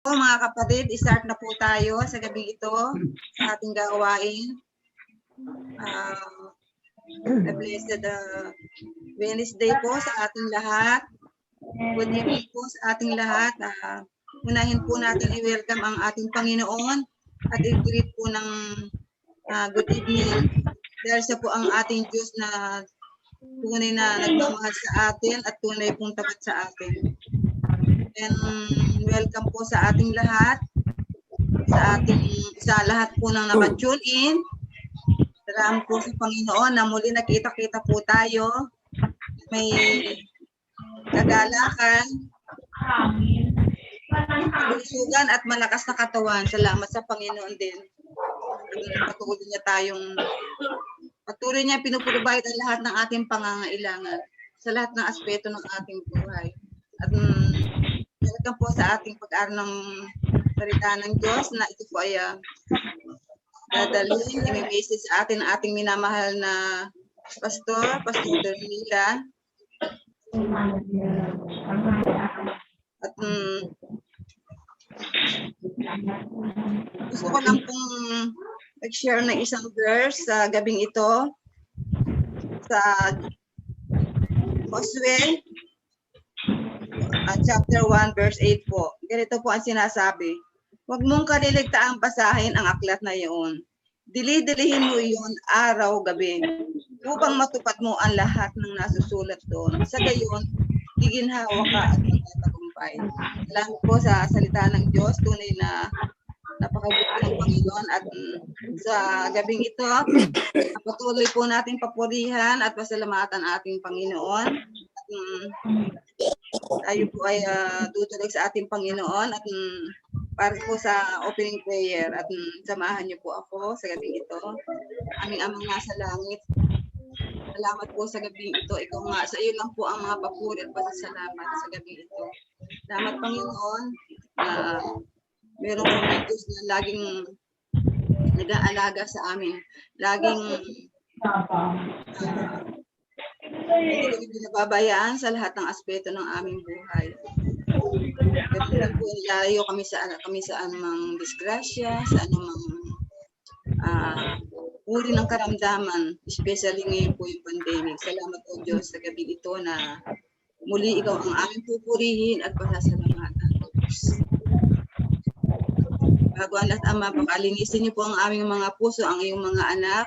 So, mga kapatid, start na po tayo sa gabi ito sa ating gawain. A blessed Wednesday po sa ating lahat. Good evening po sa ating lahat. Unahin po natin i-welcome ang ating Panginoon at i-greet po ng good evening. Dahil siya po ang ating Diyos na tunay na nagmamahal sa atin at tunay pong tapat sa atin. And welcome po sa ating lahat. Sa lahat po ng naka-tune in. Salamat po sa Panginoon na muli nakita-kita po tayo. May kagalakan, kalusugan at malakas na katawan. Salamat sa Panginoon din. Patuloy niya pinuprovide ang lahat ng ating pangangailangan sa lahat ng aspeto ng ating buhay. At welcome po sa ating pag-aaral ng salita ng Diyos na ito po ay dadalhin, i-message sa atin ang ating minamahal na Pastor Dornila. At gusto ko lang pong mag-share ng isang verse sa gabing ito sa Josue chapter 1 verse 8 po. Ganito po ang sinasabi. Huwag mong kaliligtaang basahin ang aklat na iyon. Dili-dilihin mo iyon araw-gabi upang matupad mo ang lahat ng nasusulat doon. Sa gayon, giginhawa ka at magtatagumpay. Salamat po sa salita ng Diyos. Tunay na napakabuti ng Panginoon. At sa gabing ito, patuloy po natin papurihan at pasalamatan ating Panginoon. At tayo po ay tutuloy sa ating Panginoon at para po sa opening prayer at samahan niyo po ako sa gabing ito. Aming Amang nasa langit, salamat po sa gabing ito. Ikaw nga, sa iyo lang po ang mga papuri at pasasalamat sa gabing ito. Salamat Panginoon na meron kami Diyos na laging nag-aalaga sa amin. Laging hindi kami binababayaan sa lahat ng aspeto ng aming buhay. Kaya po nilayo kami sa anumang disgrasya, sa anumang uri ng karamdaman, especially ngayon po yung pandemic. Salamat po Diyos sa gabi ito na muli ikaw ang aming pupurihin at pasasalamatan. Bago ang lahat, Ama, pakalinisin niyo po ang aming mga puso, ang iyong mga anak.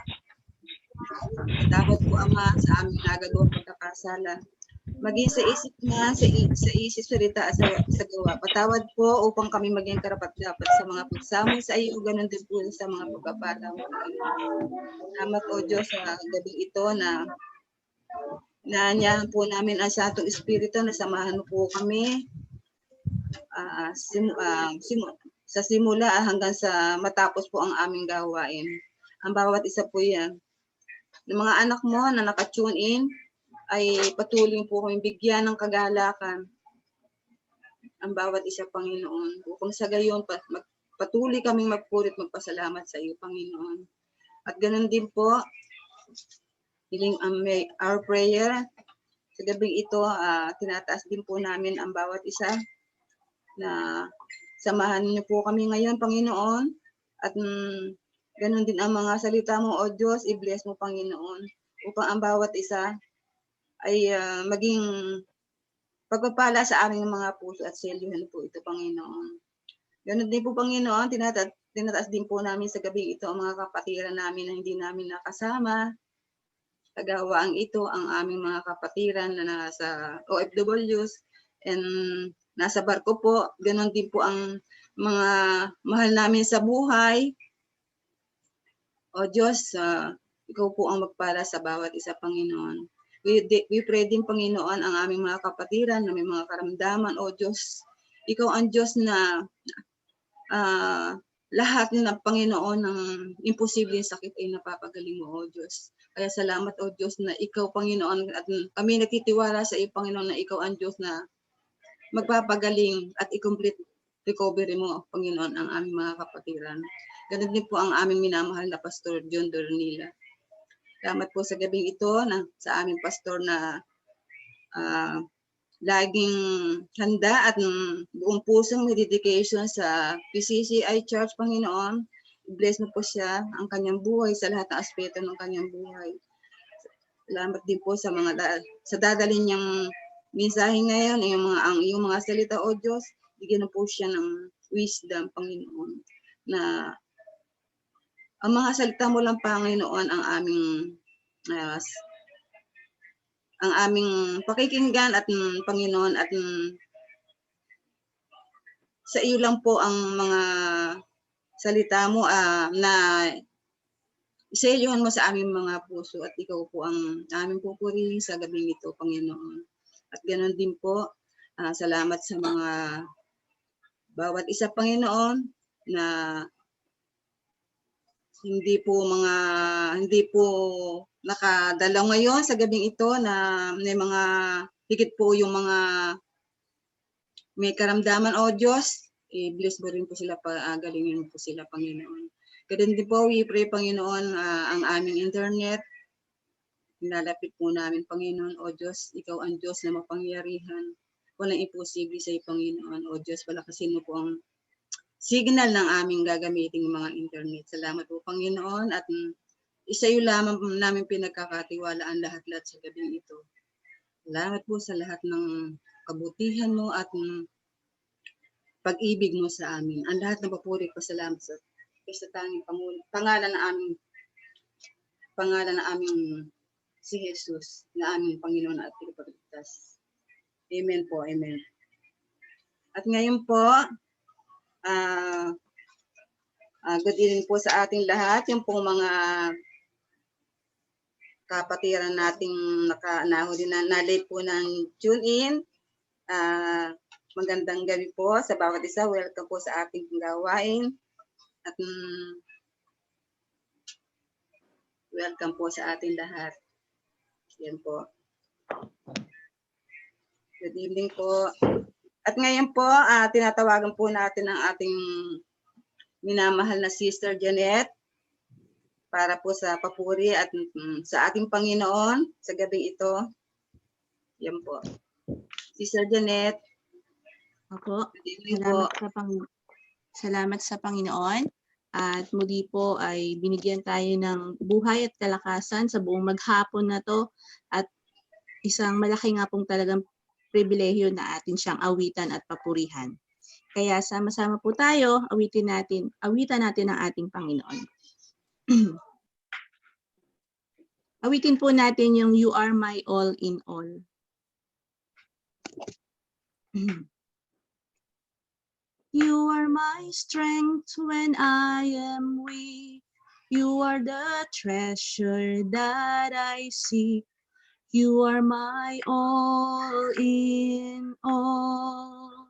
Dapat po, Ama, sa aming nagagawang pagkakasala. Maging sa isip na, sa isip, salita at sa gawa. Patawad po upang kami maging karapat-dapat sa mga pagsamo sa iyo, ganun din po sa mga pagpapala mo. Salamat po Diyos sa gabing ito na naanyahan po namin ang Santong Espiritu na samahan mo po kami sa simula hanggang sa matapos po ang aming gawain. Ang bawat isa po yan. Ng mga anak mo na naka-tune in, ay patuloy po kami bigyan ng kagalakan ang bawat isa, Panginoon. Upang sa gayon, patuloy kaming magpurit, magpasalamat sa iyo, Panginoon. At ganun din po, hiling our prayer, sa gabing ito, tinataas din po namin ang bawat isa na samahan niyo po kami ngayon, Panginoon. At ganun din ang mga salita mo, O Diyos, i-bless mo, Panginoon, upang ang bawat isa ay maging pagpapala sa aming mga puso at selyuhan po ito, Panginoon. Ganun din po, Panginoon, tinataas din po namin sa gabi ito ang mga kapatiran namin na hindi namin nakasama. Tagawaang ito ang aming mga kapatiran na nasa OFWs and nasa barko po. Ganun din po ang mga mahal namin sa buhay. O Diyos, ikaw po ang magpala sa bawat isa, Panginoon. We pray din, Panginoon, ang aming mga kapatiran na may mga karamdaman. O Diyos, ikaw ang Diyos na lahat ng Panginoon ng imposibleng sakit ay napapagaling mo, O Diyos. Kaya salamat, O Diyos, na ikaw, Panginoon, at kami nagtitiwala sa iyo, Panginoon, na ikaw ang Diyos na magpapagaling at i-complete recovery mo, Panginoon, ang aming mga kapatiran. Ganun din po ang aming minamahal na Pastor John Dornila. Salamat po sa gabing ito sa aming pastor na laging handa at buong pusong may dedication sa PCCI Church, Panginoon. Bless mo po siya, ang kanyang buhay sa lahat ng aspeto ng kanyang buhay. Salamat din po sa sa dadalhin niyang mensahe ngayon, ang iyong mga salita, O Diyos, bigyan na po siya ng wisdom, Panginoon, na ang mga salita mo lang, Panginoon, ang aming pakikinggan at Panginoon, at sa iyo lang po ang mga salita mo na iselyuhan mo sa aming mga puso, at ikaw po ang aming pupurihin sa gabing ito, Panginoon. At ganoon din po, salamat sa mga bawat isa, Panginoon, na hindi po nakadalaw ngayon sa gabing ito, na may mga higit po yung mga may karamdaman, O Diyos, bless mo rin po sila, galingin mo po sila, Panginoon. Ganun din po, we pray, Panginoon, ang aming internet, nilalapit po namin, Panginoon, O Diyos, ikaw ang Diyos na mapangyarihan. Walang imposible sa iyo, Panginoon, O Diyos, palakasin mo po ang signal ng aming gagamiting mga internet. Salamat po, Panginoon, at isa yung lamang namin pinagkakatiwalaan lahat-lahat sa gabing ito. Salamat po sa lahat ng kabutihan mo at pag-ibig mo sa amin. Ang lahat ng papuri ko, salamat sa tanging pangalan na aming si Jesus, na aming Panginoon at Tagapagligtas. Amen po, amen. At ngayon po, good evening po sa ating lahat, yung pong mga kapatiran nating na-late po ng tune in. Magandang gabi po sa bawat isa. Welcome po sa ating gawain. At welcome po sa ating lahat. Yan po. Good evening po. At ngayon po, tinatawagan po natin ang ating minamahal na Sister Janet para po sa papuri at sa ating Panginoon sa gabing ito. Yan po. Sister Janet. Opo. Salamat sa Panginoon. At muli po ay binigyan tayo ng buhay at kalakasan sa buong maghapon na to. At isang malaki nga pong talagang pribilehyo na atin siyang awitan at papurihan. Kaya sama-sama po tayo, awitan natin ang ating Panginoon. Awitin po natin yung You Are My All in All. You are my strength when I am weak. You are the treasure that I seek. You are my all in all.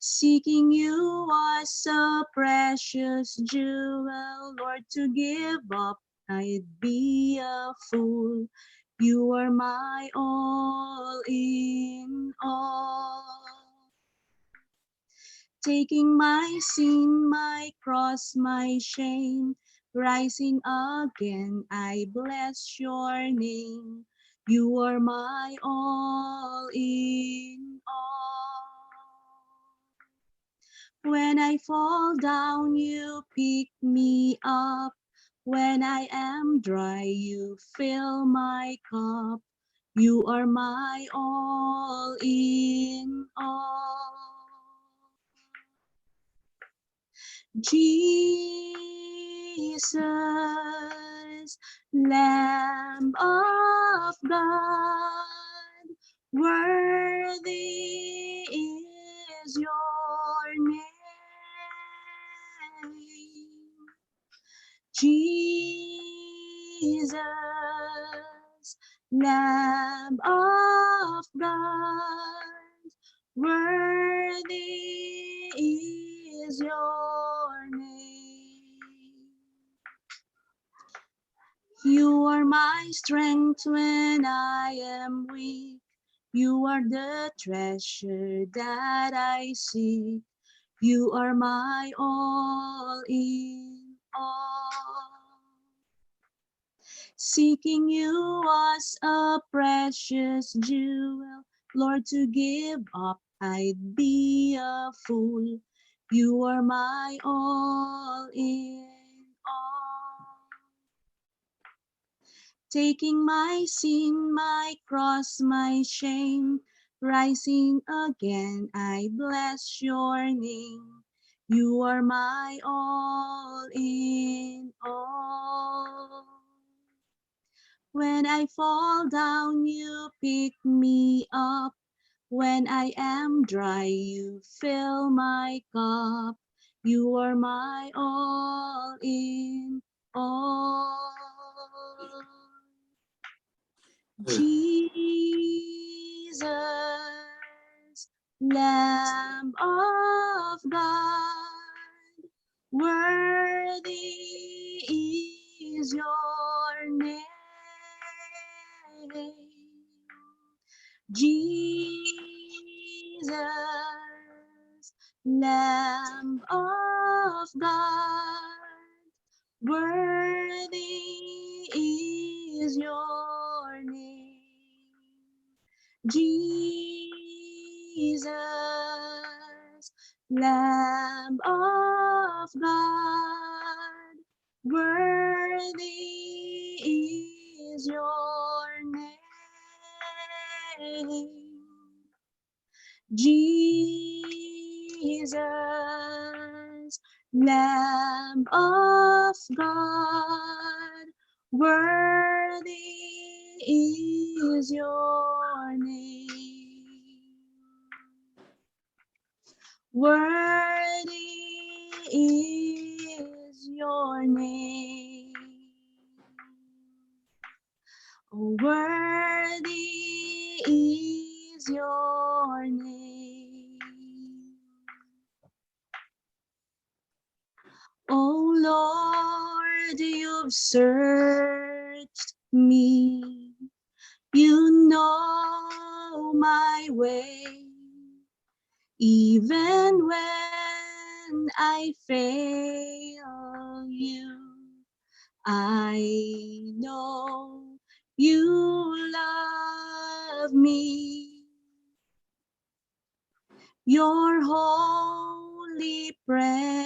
Seeking you was a precious jewel, Lord, to give up I'd be a fool. You are my all in all. Taking my sin, my cross, my shame, rising again, I bless your name. You are my all in all. When I fall down, you pick me up. When I am dry, you fill my cup. You are my all in all. Jesus, Lamb of God, worthy is your name. Jesus, Lamb of God, worthy is your name. You are my strength when I am weak. You are the treasure that I seek. You are my all in all. Seeking you was a precious jewel. Lord, to give up, I'd be a fool. You are my all in all. Taking my sin, my cross, my shame, rising again, I bless your name. You are my all in all. When I fall down, you pick me up. When I am dry, you fill my cup. You are my all in all. Jesus, Lamb of God, worthy is your name. Jesus, Lamb of God, worthy is your name. Jesus, Lamb of God, worthy is your name. Jesus, Lamb of God, worthy is your name. Worthy is your name. Oh, worthy is your name. Oh Lord, you've searched me. You know my way. Even when I fail you, I know you love me. Your holy presence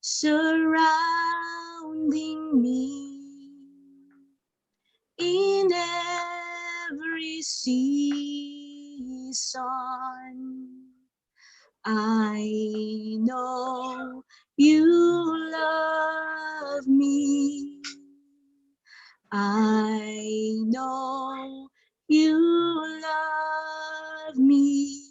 surrounding me in every season. I know you love me. I know you love me.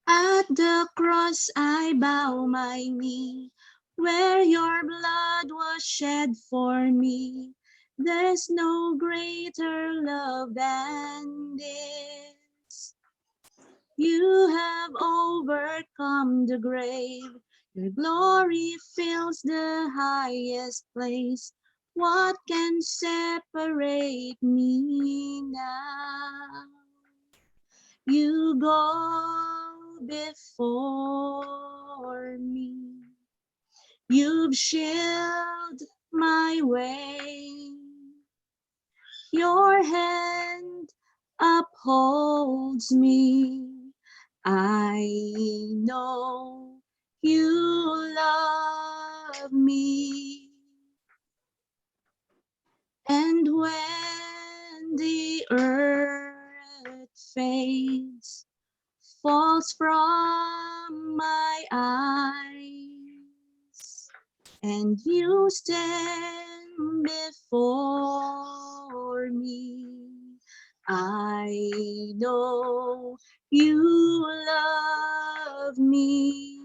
At the cross I bow my knee, where your blood was shed for me. There's no greater love than this. You have overcome the grave. Your glory fills the highest place. What can separate me now? You go before me. You've shielded my way. Your hand upholds me. I know you love me. And when the earth fades, falls from my eyes, and you stand before me, I know you love me.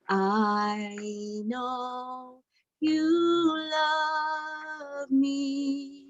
I know you love me.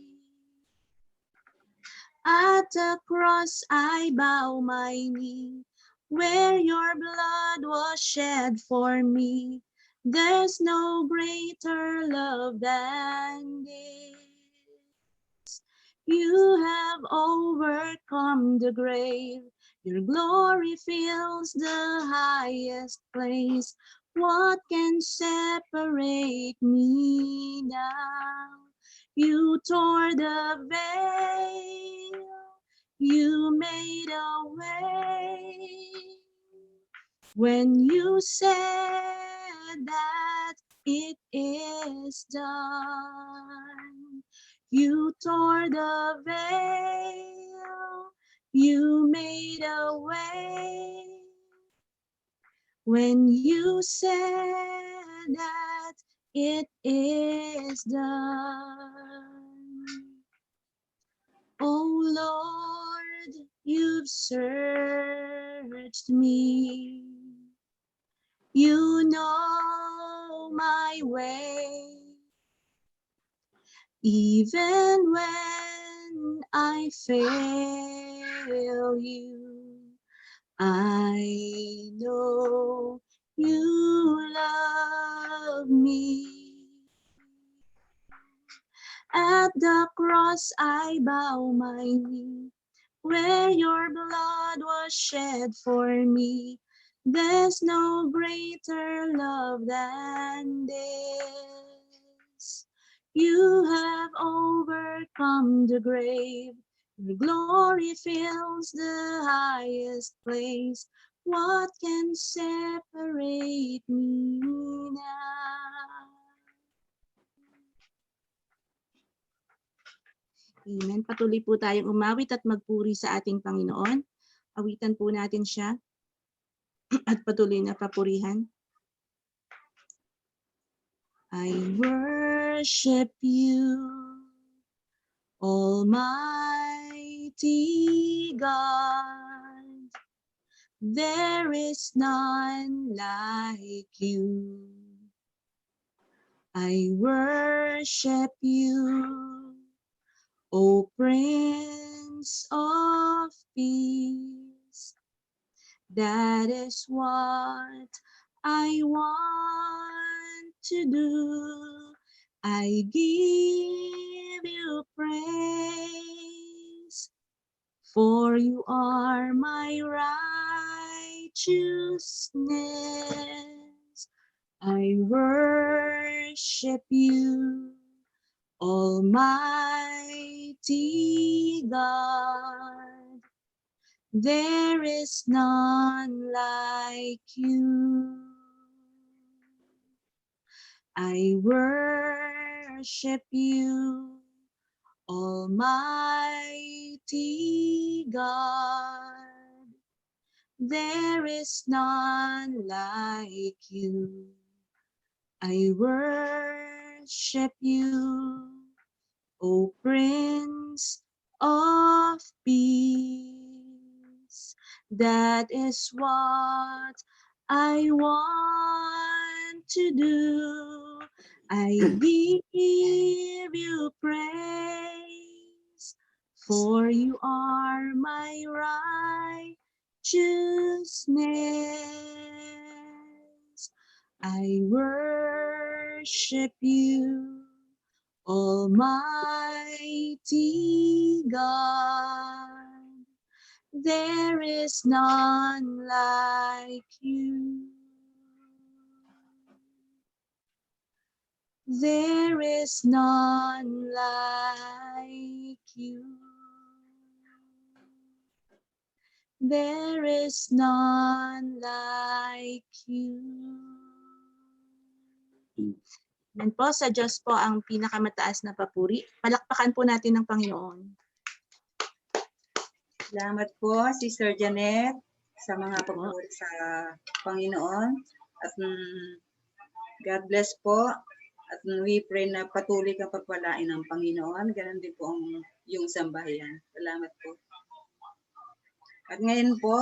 At the cross I bow my knee, where your blood was shed for me. There's no greater love than this. You have overcome the grave. Your glory fills the highest place. What can separate me now? You tore the veil, you made a way. When you said that it is done, you tore the veil, you made a way. When you said that it is done. Oh Lord, you've searched me. You know my way. Even when I fail you, I know you love me. At the cross I bow my knee, where your blood was shed for me. There's no greater love than this. You have overcome the grave. Your glory fills the highest place. What can separate me now? Amen. Patuloy po tayong umawit at magpuri sa ating Panginoon. Awitan po natin siya at patuloy na papurihan. I worship you, Almighty God. There is none like you. I worship you, O Prince of Peace. That is what I want to do. I give you praise, for you are my righteousness. I worship you, Almighty God. There is none like you. I worship you, Almighty God. There is none like you. I worship you, O Prince of Peace. That is what I want to do. I give you praise, for you are my righteousness. I worship you, Almighty God. There is none like you. There is none like you. There is none like you. Yan po, sa Diyos po ang pinakamataas na papuri. Palakpakan po natin ng Panginoon. Salamat po, Sister Janet, sa mga papuri sa Panginoon. At God bless po. At we pray na patuloy kang pagpalain ng Panginoon. Ganun din po ang iyong sambahayan. Salamat po. At ngayon po,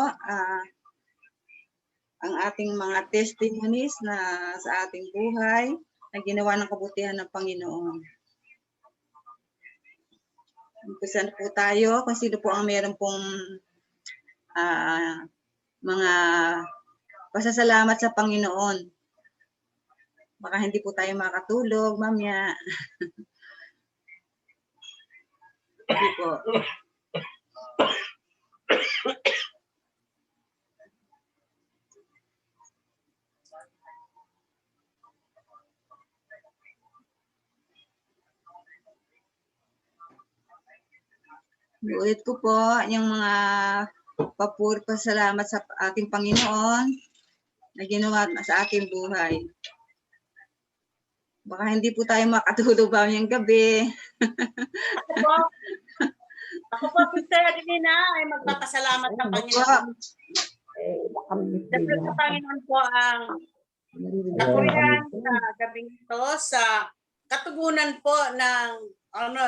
ang ating mga testimonies na sa ating buhay na ginawa ng kabutihan ng Panginoon. Umpisan po tayo kung sino po ang meron pong mga pasasalamat sa Panginoon. Baka hindi po tayo makatulog mamaya. Hindi po. Inuulit ko po yung mga papuri pasalamat sa ating Panginoon na ginawa sa aking buhay. Baka hindi po tayo makatulog mamayang gabi. Ako po, Sister Adelina, ay magpapasalamat sa Panginoon. Dahil sa Panginoon po ang napurihan sa gabing ito, sa katugunan po ng,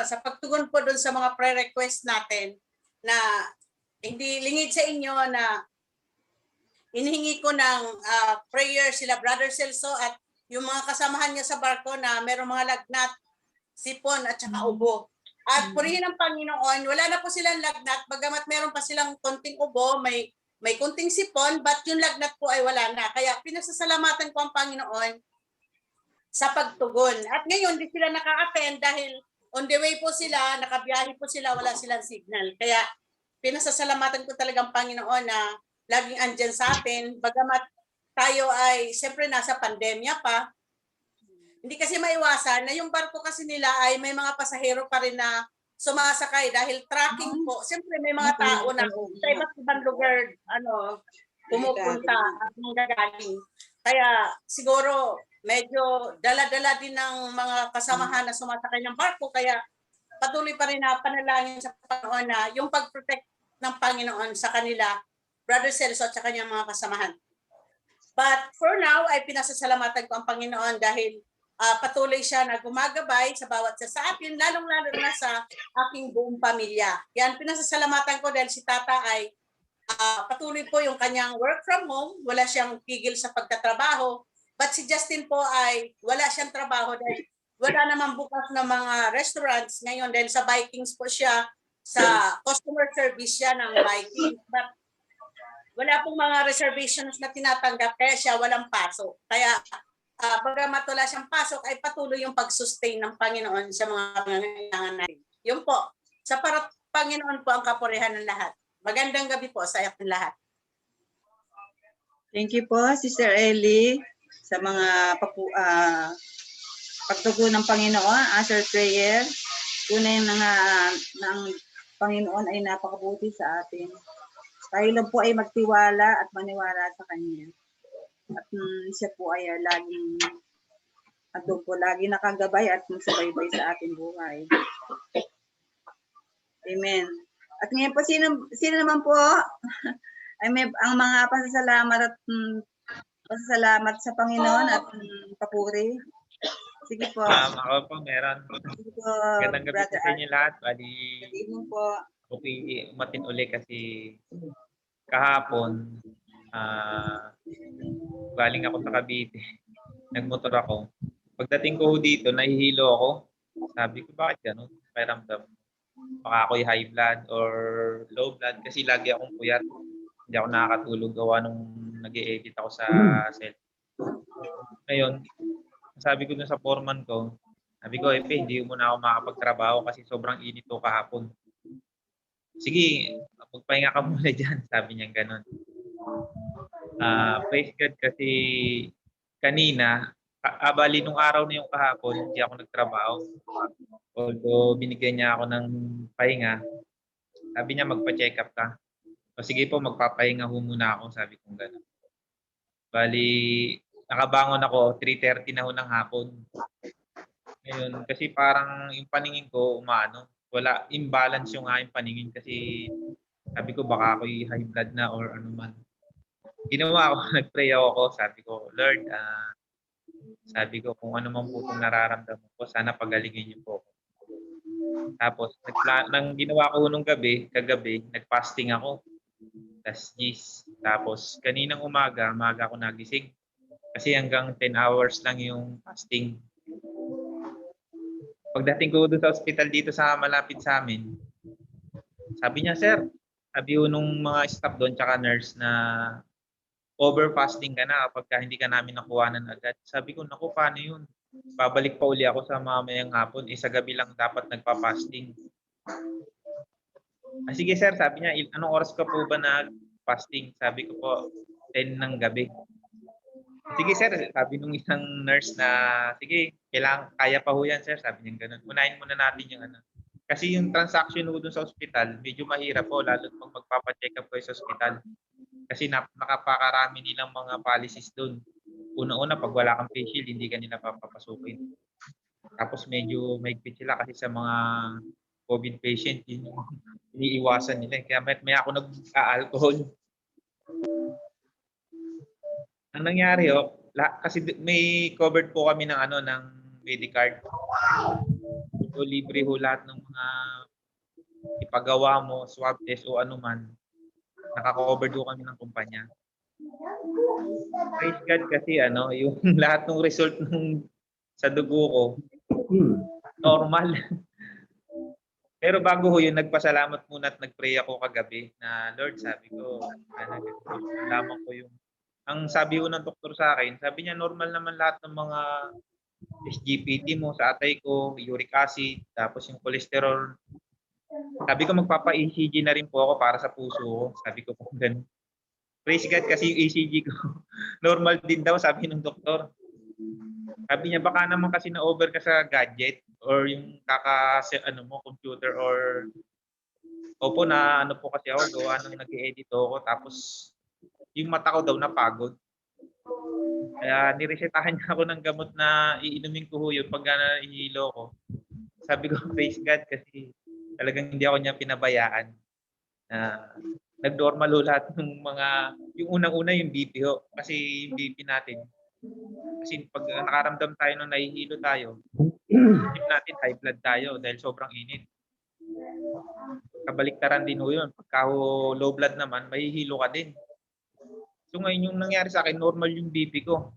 sa pagtugon po doon sa mga prayer request natin na hindi lingid sa inyo na inihingi ko ng prayer sila Brother Celso at yung mga kasamahan niya sa barko na merong mga lagnat, sipon at saka ubo. At purihin ng Panginoon, wala na po silang lagnat, bagamat meron pa silang konting ubo, may konting sipon, but yung lagnat po ay wala na. Kaya pinasasalamatan ko ang Panginoon sa pagtugon. At ngayon, di sila naka-attend dahil on the way po sila, nakabiyahe po sila, wala silang signal. Kaya pinasasalamatan ko talagang Panginoon na laging andyan sa atin, bagamat tayo ay siyempre nasa pandemya pa, hindi kasi maiwasan na yung barko kasi nila ay may mga pasahero pa rin na sumasakay dahil tracking po. Siyempre may mga tao na sa iba't ibang lugar pumupunta at manggagaling. Kaya siguro medyo dala-dala din ng mga kasamahan na sumasakay ng barko. Kaya patuloy pa rin na panalangin sa Panginoon na yung pag-protect ng Panginoon sa kanila, Brother Celso at sa kanyang mga kasamahan. But for now, ay pinasasalamatan ko ang Panginoon dahil patuloy siya na gumagabay sa bawat isa sa akin, lalong-lalo na sa aking buong pamilya. Yan, pinasasalamatan ko dahil si Tata ay patuloy po yung kanyang work from home, wala siyang pigil sa pagtatrabaho. But si Justin po ay wala siyang trabaho dahil wala naman bukas na mga restaurants ngayon dahil sa Vikings po siya, sa customer service siya ng Vikings. But wala pong mga reservations na tinatanggap kaya siya walang pasok. Kaya bagamat wala siyang pasok, ay patuloy yung pag-sustain ng Panginoon sa mga pangangailangan natin. Yun po. Sa Panginoon po ang kapurihan ng lahat. Magandang gabi po sa ating lahat. Thank you po, Sister Ellie, sa mga pagtugon ng Panginoon, answer prayer. Tunay ng Panginoon ay napakabuti sa atin. Tayo lang po ay magtiwala at maniwala sa Kanya. At siya po ay laging nakagabay at magsubaybay sa ating buhay. Amen. At ngayon po, sino naman po ay may ang mga pasasalamat sa Panginoon at papuri. Sige po. Ako po, meron. Sige po, Magandang gabi Brother sa inyo lahat. Bali, Good evening po. okay, umatin uli kasi kahapon, galing ako sa Cavite. Nagmotor ako. Pagdating ko dito, nahihilo ako. Sabi ko, bakit gano'n? Pakiramdam. Baka ako'y high blood or low blood kasi lagi akong puyat. Hindi ako nakakatulog gawa nung nag-e-edit ako sa cellphone. Ngayon, sabi ko dun sa foreman ko, sabi ko, Epe, hindi mo na ako makapagtrabaho kasi sobrang init ko kahapon. Sige, magpahinga ka muna dyan. Sabi niya gano'n. Praise God kasi kanina, bali nung araw na yung kahapon, hindi ako nagtrabaho. Although binigyan niya ako ng pahinga, sabi niya magpa-check up ka. O sige po, magpapahinga ho muna ako, sabi kong gano'n. Bali, nakabangon ako, 3:30 na ho ng hapon. Ngayon, kasi parang yung paningin ko, wala, imbalance yung aking paningin kasi sabi ko baka ako'y high blood na or ano man. Ginawa ko, nag-pray ako, sabi ko, Lord, sabi ko kung ano man po itong nararamdaman ko, sana pagalingin niyo po ako. Tapos, nang ginawa ko nung kagabi, nag-fasting ako. Tapos, kaninang umaga ako nagising. Kasi hanggang 10 hours lang yung fasting. Pagdating ko doon sa hospital dito sa malapit sa amin, sabi niya, sir, sabi nung mga staff doon tsaka nurse na over-fasting ka na kapag hindi ka namin nakuhanan agad. Sabi ko, naku, paano yun? Babalik pa uli ako sa mamayang hapon. Sa gabi lang dapat nagpa-fasting. Sige sir, sabi niya, anong oras ka po ba nag-fasting? Sabi ko po, 10 ng gabi. Sige sir, sabi nung isang nurse na, sige, kaya pa ho yan sir. Sabi niya ganun. Unahin muna natin yung Kasi yung transaction mo dun sa ospital, medyo mahirap po, lalo pag magpapacheck up kayo sa ospital. Kasi nakapakarami nilang mga policies dun. Una-una, pag wala kang face shield, hindi ka nila papapasukin. Tapos medyo mahigpit sila kasi sa mga COVID patient, yun yung iniiwasan nila. Kaya may ako nag-alcohol. Ang nangyari kasi may covered po kami ng ng Medicard. So libre ho lahat ng mga ipagawa mo, swab test o anuman. Naka-covered ho kami ng kumpanya. Praise God kasi yung lahat ng result sa dugo ko normal. Pero bago ho yun, nagpasalamat muna at nagpray ako kagabi na Lord, sabi ko, lamang ko yung ang sabi ko ng doktor sa akin, sabi niya normal naman lahat ng mga SGPT mo sa atay ko, uric acid, tapos yung cholesterol. Sabi ko magpapa-ECG na rin po ako para sa puso ko. Sabi ko po ganun. Praise God kasi yung ECG ko normal din daw, sabi ng doktor. Sabi niya baka naman kasi na-over ka sa gadget or yung computer or opo na po kasi ako gawa nung nag-edit ako tapos yung mata ko daw napagod. Kaya niresetahan niya ako ng gamot na iinumin ko ho yun pag ihilo ko. Sabi ko, praise God kasi talagang hindi ako niya pinabayaan. Nag-normal ho lahat ng yung unang-una yung BP ho. Kasi yung BP natin, kasi pag nakaramdam tayo nung nahihilo tayo, isip natin high blood tayo dahil sobrang init. Kabaliktaran din ho yun. Pagka low blood naman, mahihilo ka din. So ngayon yung nangyari sa akin, normal yung BP ko.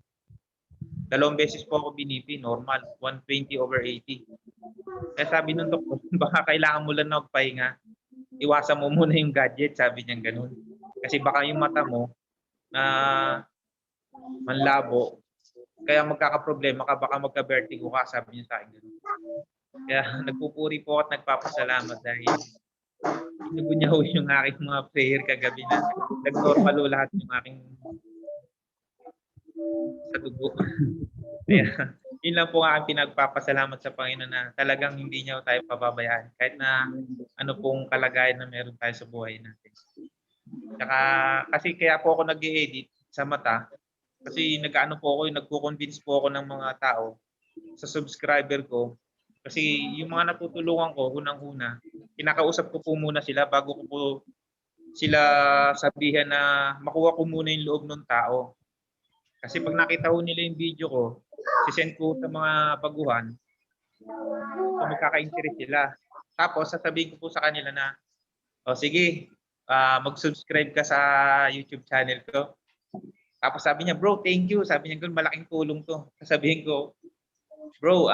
2 beses po ako binipi, normal, 120/80. Kaya sabi ng doktor, baka kailangan mo lang na magpahinga. Iwasan mo muna yung gadget, sabi niya ganun. Kasi baka yung mata mo manlabo, kaya magkakaproblema ka, baka magka-vertigo ka, sabi niya sa akin ganun. Kaya nagpupuri po at nagpapasalamat dahil inugo niya ho yung aking mga prayer kagabi na nag-normal ho lahat yung aking sa dugo. Kaya yun lang po ang aking pinagpapasalamat sa Panginoon na talagang hindi niya tayo pababayaan kahit na ano pong kalagayan na meron tayo sa buhay natin. Saka, kasi kaya po ako nag-i-edit sa mata kasi nagko-convince po ako ng mga tao sa subscriber ko. Kasi yung mga natutulungan ko, unang-una, kinakausap ko po muna sila bago ko po sila sabihan na makuha ko muna yung loob ng tao. Kasi pag nakita ko nila yung video ko, sisend ko sa mga baguhan, so magkaka-interest sila. Tapos sasabihin ko po sa kanila na, sige, mag-subscribe ka sa YouTube channel ko. Tapos sabi niya, bro, thank you. Sabi niya, malaking tulong to. Sasabihin ko, bro,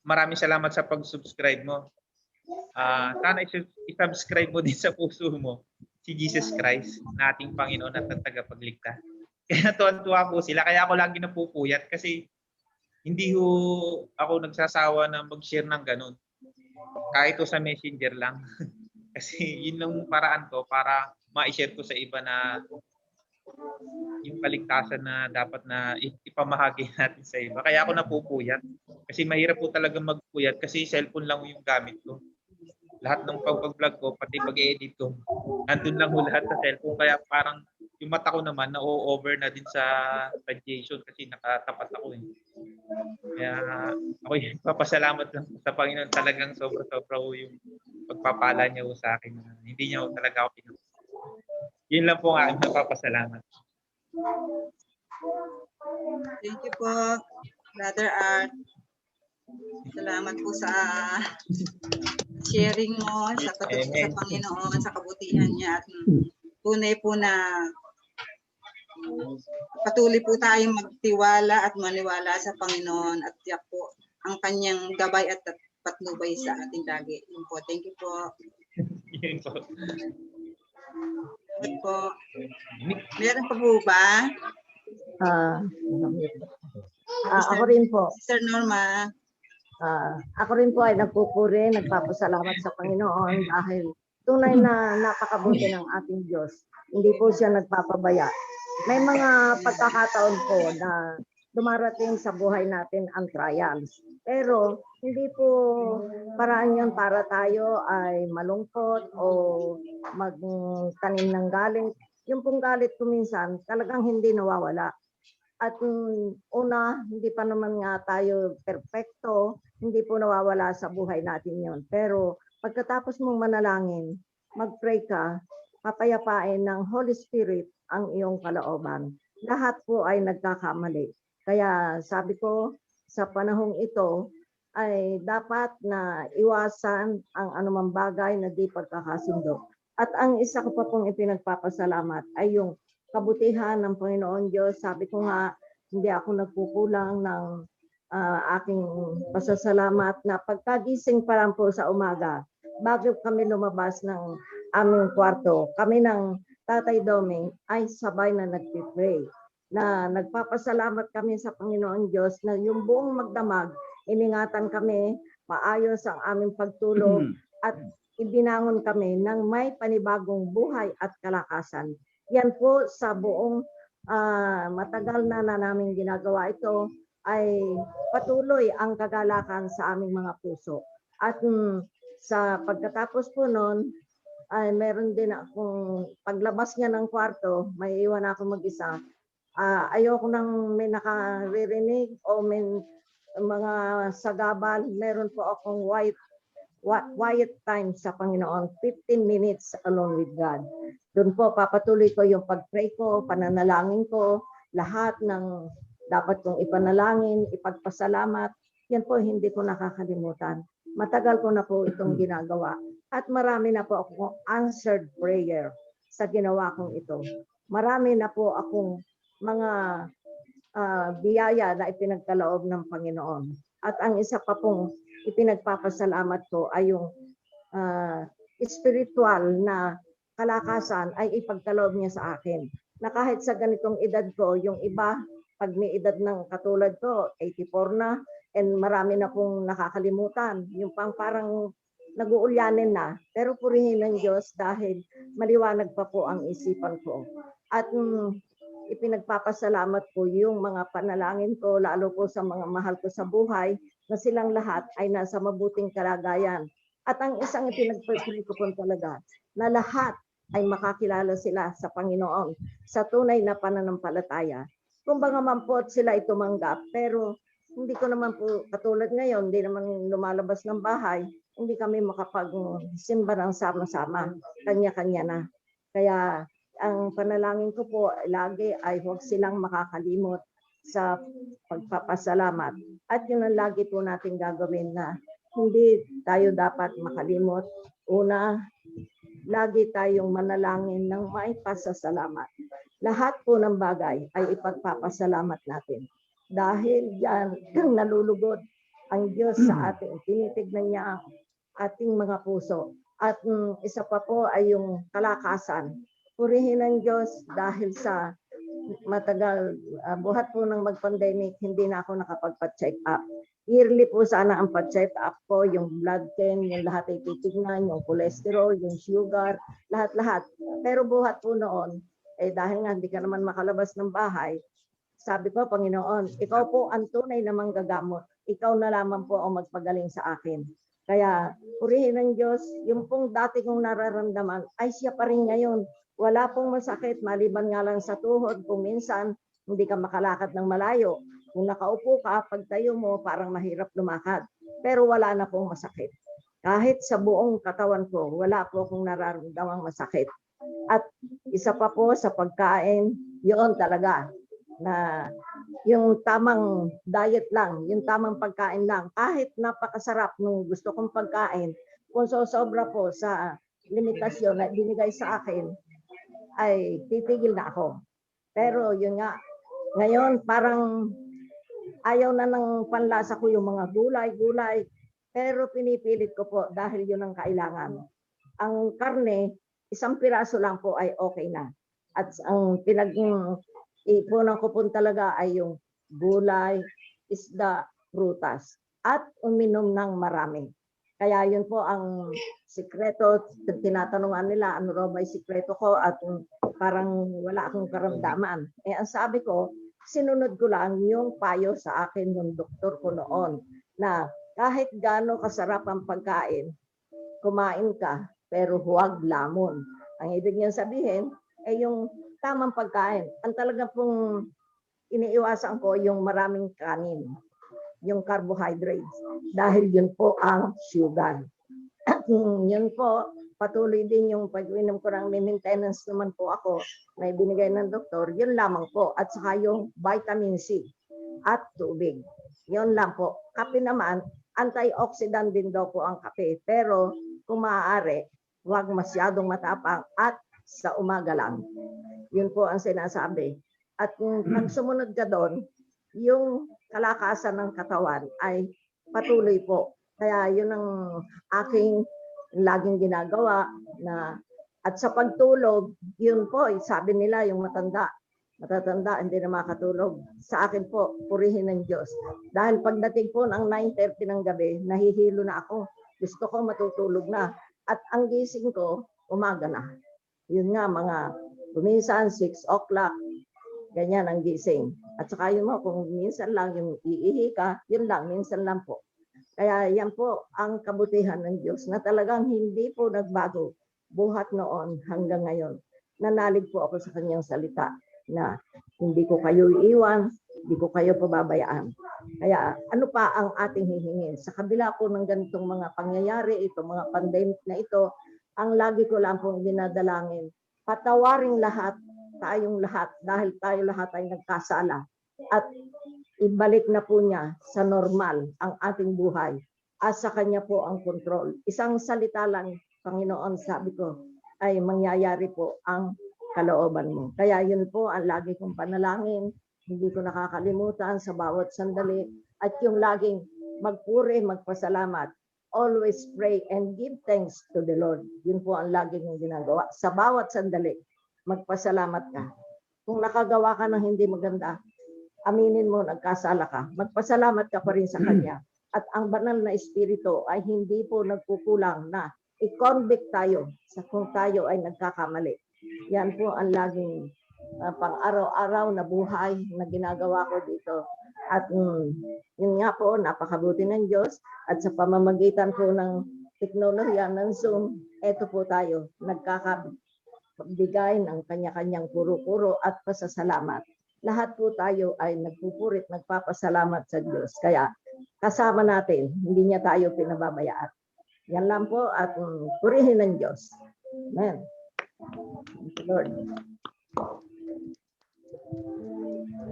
maraming salamat sa pag-subscribe mo. Sana i-subscribe mo din sa puso mo si Jesus Christ, na ating Panginoon at tagapagligtas. Kaya tuwan-tuwa po sila. Kaya ako lagi napupuyat kasi hindi ako nagsasawa na mag-share ng ganun. Kahit sa messenger lang. Kasi yun ang paraan ko para ma-share ko sa iba na yung kaligtasan na dapat na ipamahagi natin sa iba. Kaya ako napupuyat. Kasi mahirap po talaga magpuyat kasi cellphone lang yung gamit ko. Lahat ng pag-vlog ko, pati pag-edit ko, nandun lang ho lahat sa cellphone. Kaya parang yung mata ko naman na-over na din sa radiation kasi nakatapat ako eh. Kaya ako yung papasalamat lang sa Panginoon, talagang sobra-sobra ho yung pagpapala niya ho sa akin. Hindi niya ho talaga ako pinag. Yun lang po ang aking napapasalamat. Thank you po, Brother Art. Salamat po sa sharing mo sa patuloy sa Panginoon, sa kabutihan niya at tunay po na patuloy po tayong magtiwala at maniwala sa Panginoon at tiyak po ang kanyang gabay at patnubay sa ating lagi. Yun po. Thank you po. Yun po. Thank po. Meron pa po ba? Ako rin po. Sister Norma. Ako rin po ay nagpupuri, nagpapasalamat sa Panginoon dahil tunay na napakabuti ng ating Diyos. Hindi po siya nagpapabaya. May mga pagkakataon po na dumarating sa buhay natin ang trials. Pero hindi po paraan yun para tayo ay malungkot o magtanim ng galit. Yung pong galit ko minsan talagang hindi nawawala. At una, hindi pa naman nga tayo perpekto, hindi po nawawala sa buhay natin yon. Pero pagkatapos mong manalangin, mag-pray ka, papayapain ng Holy Spirit ang iyong kalooban. Lahat po ay nagkakamali. Kaya sabi ko, sa panahong ito, ay dapat na iwasan ang anumang bagay na di pagkakasundo. At ang isa ko pa pong ipinagpapasalamat ay yung kabutihan ng Panginoon Diyos. Sabi ko nga, hindi ako nagkukulang ng aking pasasalamat na pagkagising pa lang po sa umaga, bago kami lumabas ng aming kwarto, kami ng Tatay Doming ay sabay na nagpipray. Na nagpapasalamat kami sa Panginoon Diyos na yung buong magdamag, iningatan kami, maayos ang aming pagtulog at ibinangon kami ng may panibagong buhay at kalakasan. Yan po sa buong matagal na namin ginagawa ito ay patuloy ang kagalakan sa aming mga puso. At sa pagkatapos po noon, ay meron din akong paglabas niya ng kwarto, may iwan ako mag-isa. Ayoko nang may nakaririnig o may mga sagabal. Meron po akong quiet time sa Panginoon, 15 minutes alone with God. Doon po papatuloy ko yung pag-pray ko, pananalangin ko, lahat ng dapat kong ipanalangin, ipagpasalamat. Yan po hindi ko nakakalimutan. Matagal ko na po itong ginagawa. At marami na po akong answered prayer sa ginawa kong ito. Marami na po akong mga biyaya na ipinagkaloob ng Panginoon. At ang isa pa pong ipinagpapasalamat ko ay yung spiritual na kalakasan ay ipagkaloob niya sa akin. Na kahit sa ganitong edad ko, yung iba, pag may edad ng katulad ko, 84 na, and marami na pong nakakalimutan. Yung parang nag-uulyanin na. Pero purihin ng Diyos dahil maliwanag pa po ang isipan ko. At ipinagpapasalamat ko yung mga panalangin ko, lalo po sa mga mahal ko sa buhay, na silang lahat ay nasa mabuting kalagayan. At ang isang ipinagpapasalamat ko po talaga, na lahat ay makakilala sila sa Panginoon sa tunay na pananampalataya. Kumbaga man po sila ay tumanggap, pero hindi ko naman po katulad ngayon, hindi naman lumalabas ng bahay, hindi kami makapag-simba ng sama-sama, kanya-kanya na. Kaya ang panalangin ko po lagi ay huwag silang makakalimot sa pagpapasalamat. At yun ang lagi po natin gagawin na hindi tayo dapat makalimot. Una, lagi tayong manalangin ng may pasasalamat. Lahat po ng bagay ay ipagpapasalamat natin. Dahil yan nalulugod ang Diyos sa atin. Tinitignan niya ang ating mga puso. At isa pa po ay yung kalakasan. Purihin ang Diyos dahil sa matagal, buhat po ng mag-pandemic, hindi na ako nakapagpa-check up. Yearly po sana ang pa-check up ko, yung blood chem, yung lahat ay titignan, yung cholesterol, yung sugar, lahat-lahat. Pero buhat po noon, dahil nga hindi ka naman makalabas ng bahay, sabi ko, Panginoon, ikaw po ang tunay na manggagamot. Ikaw na lamang po ang magpagaling sa akin. Kaya, purihin ng Diyos, yung pong dati kong nararamdaman, ay siya pa rin ngayon. Wala pong masakit, maliban nga lang sa tuhod. Kung minsan, hindi ka makalakad ng malayo. Kung nakaupo ka, pagtayo mo, parang mahirap lumakad. Pero wala na pong masakit. Kahit sa buong katawan ko, wala po akong nararamdamang masakit. At isa pa po sa pagkain, yun talaga, na yung tamang diet lang, yung tamang pagkain lang. Kahit napakasarap nung gusto kong pagkain, kung sobra po sa limitasyon na binigay sa akin, ay titigil na ako. Pero yun nga, ngayon parang ayaw na ng panlasa ko yung mga gulay, pero pinipilit ko po dahil yun ang kailangan. Ang karne, isang piraso lang po ay okay na. At ang ipunan ko po talaga ay yung gulay, isda, prutas, at uminom ng marami. Kaya yun po ang sikreto. Tinatanungan nila, ano raw ba yung sikreto ko, at parang wala akong karamdaman. Ang sabi ko, sinunod ko lang yung payo sa akin ng doktor ko noon, na Kahit gaano kasarap ang pagkain, kumain ka, pero huwag lamon. Ang ibig niyan sabihin, ay yung tamang pagkain. Ang talaga pong iniiwasan ko yung maraming kanin, yung carbohydrates, dahil yun po ang sugar. Yun po, patuloy din yung pag-inom ko ng maintenance naman po ako na ibinigay ng doktor, yun lamang po. At saka yung vitamin C at tubig. Yun lang po. Kape naman, antioxidant din daw po ang kape. Pero kung maaari, huwag masyadong matapang at sa umaga lang. Yun po ang sinasabi. At pag sumunod ka doon, yung kalakasan ng katawan ay patuloy po. Kaya yun ang aking laging ginagawa na at sa pagtulog, yun po, sabi nila yung matatanda, hindi na makatulog. Sa akin po, purihin ng Diyos. Dahil pagdating po ng 9:30 ng gabi, nahihilo na ako. Gusto ko matutulog na. At ang gising ko, umaga na. Yun nga, mga kuminsan 6 o'clock, ganyan ang gising. At saka yun mo, kung minsan lang yung iihi ka, yun lang, minsan lang po. Kaya yan po ang kabutihan ng Diyos na talagang hindi po nagbago buhat noon hanggang ngayon. Nanalig po ako sa kanyang salita na hindi ko kayo iiwan, hindi ko kayo pababayaan. Kaya ano pa ang ating hihingin? Sa kabila po ng ganitong mga pangyayari, itong mga pandemic na ito, ang lagi ko lang pong dinadalangin, patawaring lahat, tayong lahat, dahil tayo lahat ay nagkasala. At ibalik na po niya sa normal ang ating buhay. At sa kanya po ang kontrol. Isang salita lang, Panginoon, sabi ko, ay mangyayari po ang kalooban mo. Kaya yun po ang lagi kong panalangin. Hindi ko nakakalimutan sa bawat sandali. At yung laging magpuri, magpasalamat. Always pray and give thanks to the Lord. Yun po ang lagi kong ginagawa. Sa bawat sandali, magpasalamat ka. Kung nakagawa ka ng hindi maganda, aminin mo, nagkasala ka. Magpasalamat ka pa rin sa Kanya. At ang banal na espiritu ay hindi po nagkukulang na i-convict tayo sa kung tayo ay nagkakamali. Yan po ang laging pang-araw-araw na buhay na ginagawa ko dito. At yun nga po, napakabuti ng Diyos. At sa pamamagitan po ng teknolohiya ng Zoom, eto po tayo, nagkakabigay ng kanya-kanyang puro-puro at pasasalamat. Lahat po tayo ay nagpupurit, nagpapasalamat sa Diyos. Kaya kasama natin, hindi niya tayo pinababayaan. Yan lang po at purihin ng Diyos. Amen. Lord.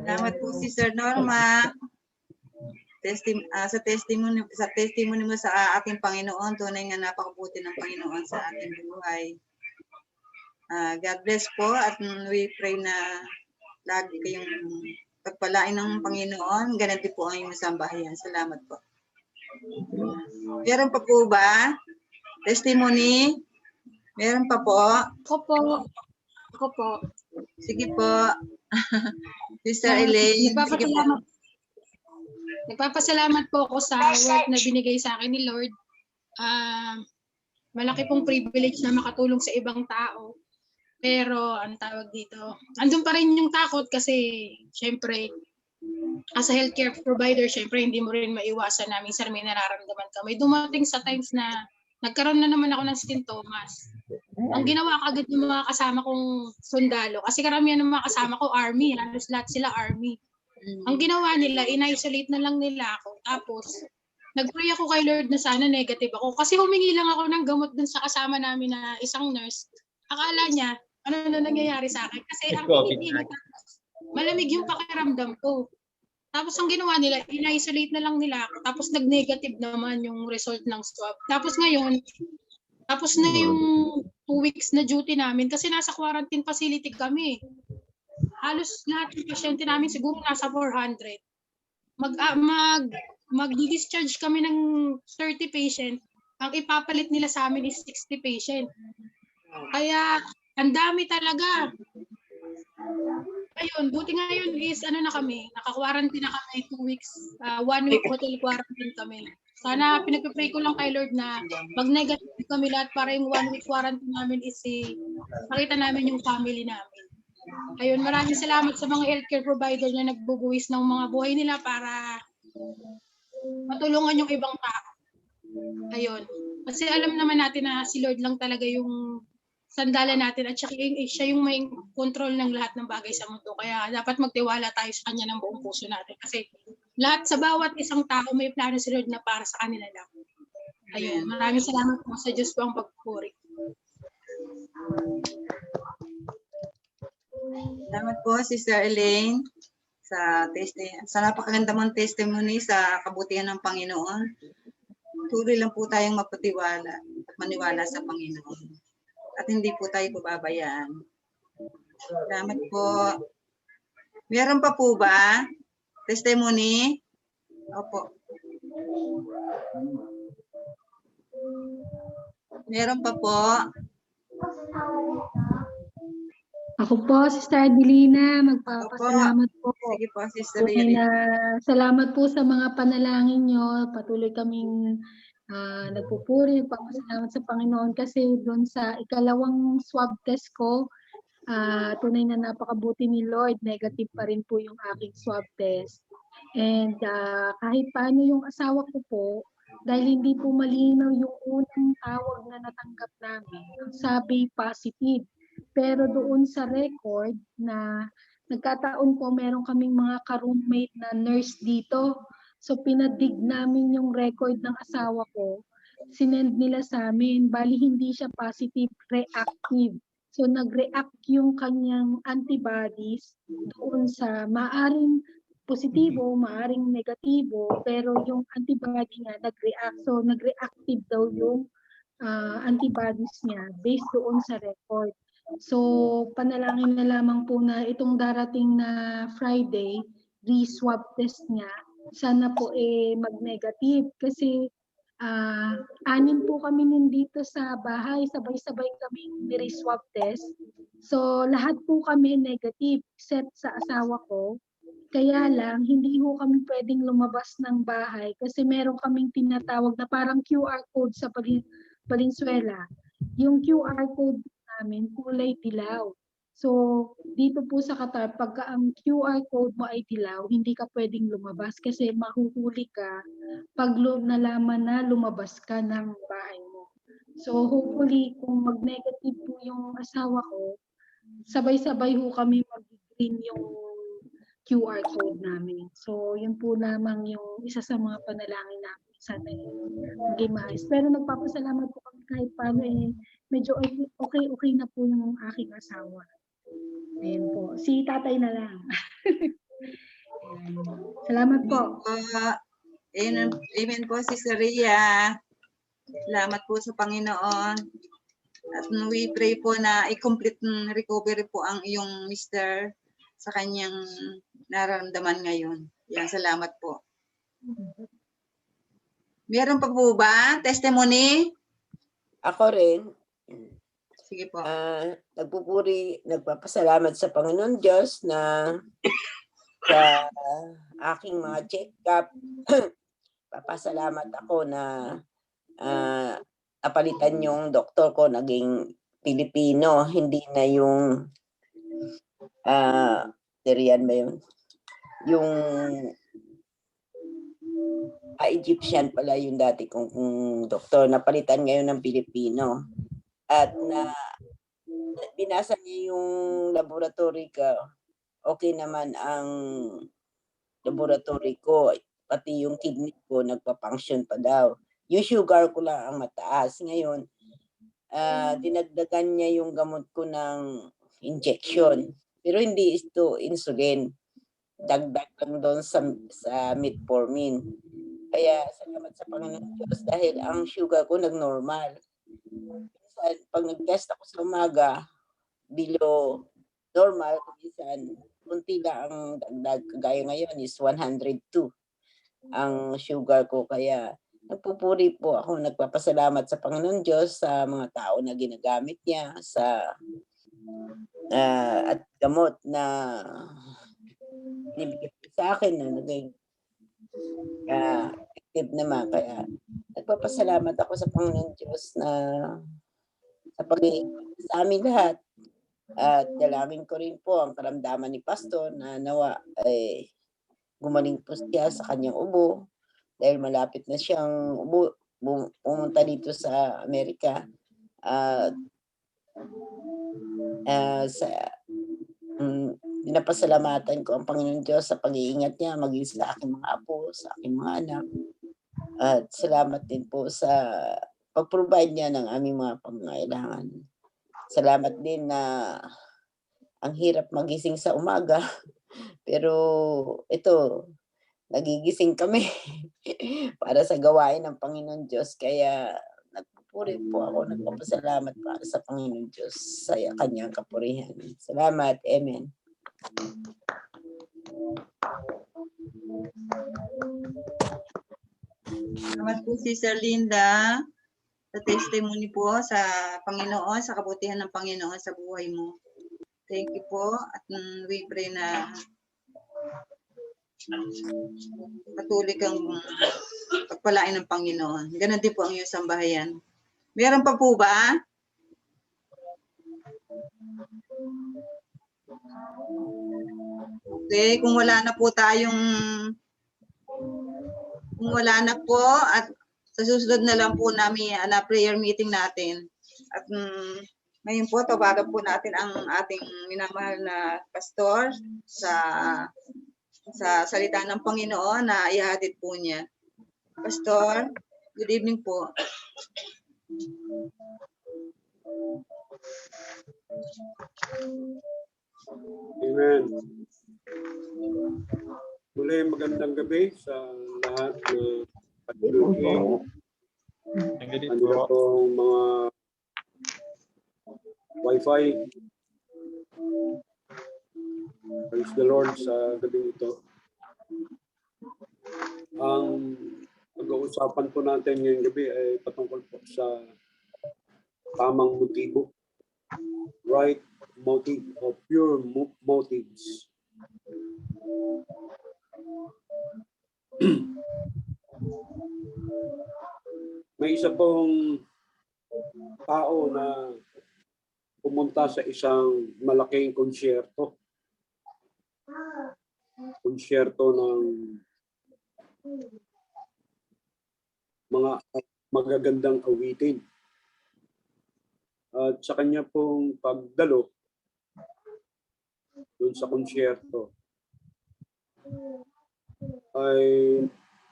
Salamat po si Sir Norma. Sa testimony mo sa ating Panginoon, tunay nga napakabuti ng Panginoon sa ating buhay. God bless po at we pray na lagi kayong pagpalain ng Panginoon. Ganun din po ang inyong sambahayan. Salamat po. Meron pa po ba? Testimony? Meron pa po? Ako po. Sige po. Sister Elaine. Sige po. Nagpapasalamat po ako sa work na binigay sa akin ni Lord. Malaki pong privilege na makatulong sa ibang tao. Pero, ang tawag dito, andun pa rin yung takot kasi, syempre, as a healthcare provider, syempre, hindi mo rin maiwasan namin sa may nararamdaman ka. May dumating sa times na nagkaroon na naman ako ng sintomas. Ang ginawa kagad ng mga kasama kong sundalo, kasi karamihan ng mga kasama ko, army, halos lahat sila army. Ang ginawa nila, in-isolate na lang nila ako. Tapos, nag-pray ako kay Lord na sana negative ako. Kasi humingi lang ako ng gamot dun sa kasama namin na isang nurse. Akala niya, ano na nangyayari sa akin? Kasi ang pinipili, malamig yung pakiramdam ko. Tapos ang ginawa nila, in-isolate na lang nila ako. Tapos nag-negative naman yung result ng swab. Tapos ngayon, tapos na yung 2 weeks na duty namin kasi nasa quarantine facility kami. Halos lahat ng pasyente namin siguro nasa 400. Mag-discharge kami ng 30 patient. Ang ipapalit nila sa amin is 60 patient. Kaya ang dami talaga. Ayun, buti ngayon is ano na kami, naka-quarantine na kami 2 weeks, 1 week hotel quarantine kami. Sana pinagpipray ko lang kay Lord na mag-negative kami lahat para yung 1 week quarantine namin is makita namin yung family namin. Ayun, maraming salamat sa mga healthcare provider na nagbubuwis ng mga buhay nila para matulungan yung ibang tao. Ayun. Kasi alam naman natin na si Lord lang talaga yung sandalan natin at siya yung may control ng lahat ng bagay sa mundo. Kaya dapat magtiwala tayo sa kanya ng buong puso natin. Kasi lahat sa bawat isang tao may plano si Lord na para sa kanila lang. Ayun. Maraming salamat po sa Diyos po ang pagpupuri. Salamat po, Sister Elaine, sa napakaganda mong testimony sa kabutihan ng Panginoon. Tuloy lang po tayong mapatiwala at maniwala sa Panginoon. At hindi po tayo pababayaan. Salamat po. Meron pa po ba? Testimony? Opo. Meron pa po. Ako po, Sister Adelina, magpapasalamat po. Sige po, Sister Okay Elaine. na, salamat po sa mga panalangin nyo. Patuloy kaming nagpupuri, nagpapasalamat sa Panginoon kasi doon sa ikalawang swab test ko, tunay na napakabuti ni Lord, negative pa rin po yung aking swab test. And kahit paano yung asawa ko po, dahil hindi po malinaw yung unang tawag na natanggap namin, ang sabi positive. Pero doon sa record na nagkataon po meron kaming mga ka-roommate na nurse dito. So pinadig namin yung record ng asawa ko. Sinend nila sa amin. Bali hindi siya positive, reactive. So nag-react yung kanyang antibodies doon sa maaring positibo, maaring negatibo, pero yung antibody niya nag-react. So nag-reactive daw yung antibodies niya based doon sa record. So, panalangin na lamang po na itong darating na Friday, re-swab test niya, sana po mag-negative. Kasi 6 po kami nandito sa bahay, sabay-sabay kami ni-swab test. So, lahat po kami negative except sa asawa ko. Kaya lang, hindi ho kami pwedeng lumabas ng bahay kasi meron kaming tinatawag na parang QR code sa Valenzuela. Yung QR code namin kulay dilaw. So, dito po sa Qatar, pagka ang QR code mo ay dilaw, hindi ka pwedeng lumabas kasi mahuhuli ka pag nalaman na lumabas ka ng bahay mo. So, hopefully, kung mag-negative po yung asawa ko, sabay-sabay ho kami mag-green yung QR code namin. So, yun po lamang yung isa sa mga panalangin namin. Sana maging maayos. Pero nagpapasalamat po kami kahit paano medyo okay na po yung aking asawa. Ayun po. Si tatay na lang. Salamat po. Amen po, Sister Rhea. Salamat po sa Panginoon. At we pray po na i-complete recovery po ang iyong mister sa kanyang nararamdaman ngayon. Yan, salamat po. Meron pa po ba testimony? Ako rin, Sige po. nagpapasalamat sa Panginoon Diyos na sa aking mga check-up. Papasalamat ako na napalitan yung doktor ko, naging Pilipino, hindi na yung Syrian ba yun? Yung Egyptian pala yung dati kong doktor, napalitan ngayon ng Pilipino. At binasa niya yung laboratory ko. Okay naman ang laboratory ko. Pati yung kidney ko nagpa-function pa daw. Yung sugar ko lang ang mataas. Ngayon, dinagdagan niya yung gamot ko ng injection. Pero hindi ito insulin. Dagdag lang doon sa metformin. Kaya salamat sa Panginoon Diyos dahil ang sugar ko nag-normal. Pag nag-test ako sa umaga, below normal, minsan kunti lang ang dagdag. Kagaya ngayon is 102 ang sugar ko. Kaya nagpupuri po ako, nagpapasalamat sa Panginoon Diyos sa mga tao na ginagamit niya sa at gamot na binibigay sa akin na naging active naman. Kaya nagpapasalamat ako sa Panginoon Diyos na sa pag-iingat sa amin lahat. At dalangin ko rin po ang karamdaman ni Pastor na nawa gumaling po siya sa kanyang ubo, dahil malapit na siyang pumunta dito sa Amerika. Pinapasalamatan ko ang Panginoon Diyos sa pag-iingat niya, maging sa aking mga apo, sa aking mga anak. At salamat din po sa pag-provide niya ng aming mga pangangailangan. Salamat din na ang hirap magising sa umaga, pero ito, nagigising kami para sa gawain ng Panginoon Diyos. Kaya nagpupuri po ako, nagpapasalamat para sa Panginoon Diyos sa kanyang kapurihan. Salamat. Amen. Salamat po, Sister Linda, sa testimony po sa Panginoon, sa kabutihan ng Panginoon sa buhay mo. Thank you po. At we pray na patuloy kang pagpalain ng Panginoon. Ganon din po ang iyong sambahayan. Meron pa po ba? Okay, kung wala na po at sa susunod na lang po namin na prayer meeting natin. At ngayon po, tawagan po natin ang ating minamahal na pastor sa salita ng Panginoon na ihahatid po niya. Pastor, good evening po. Amen. Muli magandang gabi sa lahat na patuloy. Ano itong mga Wi-Fi. Praise the Lord sa gabi ito. Ang pag-uusapan po natin ngayong gabi ay patungkol po sa tamang motibo. Right motive or pure motives. May isa pong tao na pumunta sa isang malaking konsyerto. Konsyerto ng mga magagandang awitin. At sa kanya pong pagdalo doon sa konsyerto ay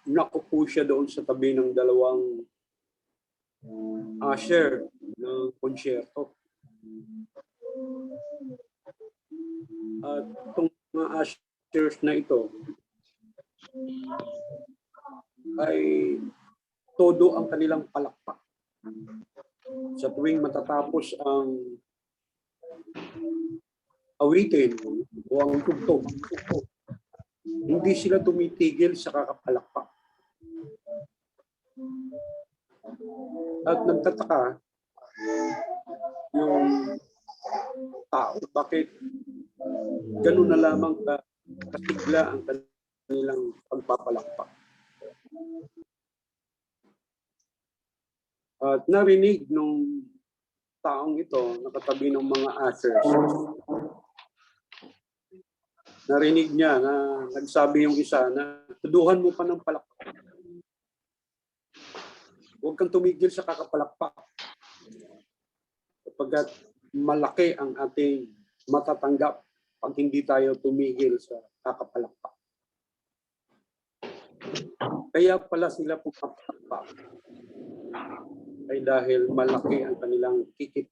nakupo siya doon sa tabi ng dalawang usher ng konsyerto. At itong mga ushers na ito ay todo ang kanilang palakpak. Sa tuwing matatapos ang awitin o ang tugtog, hindi sila tumitigil sa kakapalakpak. At nagtataka yung tao, bakit ganun na lamang kasigla ang kanilang pagpapalakpak. At narinig nung taong ito, nakatabi ng mga ushers, narinig niya na nagsabi yung isa na tuduhan mo pa ng palakpak. Huwag kang tumigil sa kakapalakpak. Sapagkat malaki ang ating matatanggap pag hindi tayo tumigil sa kakapalakpak. Kaya pala sila pumapalakpak ay dahil malaki ang kanilang kikip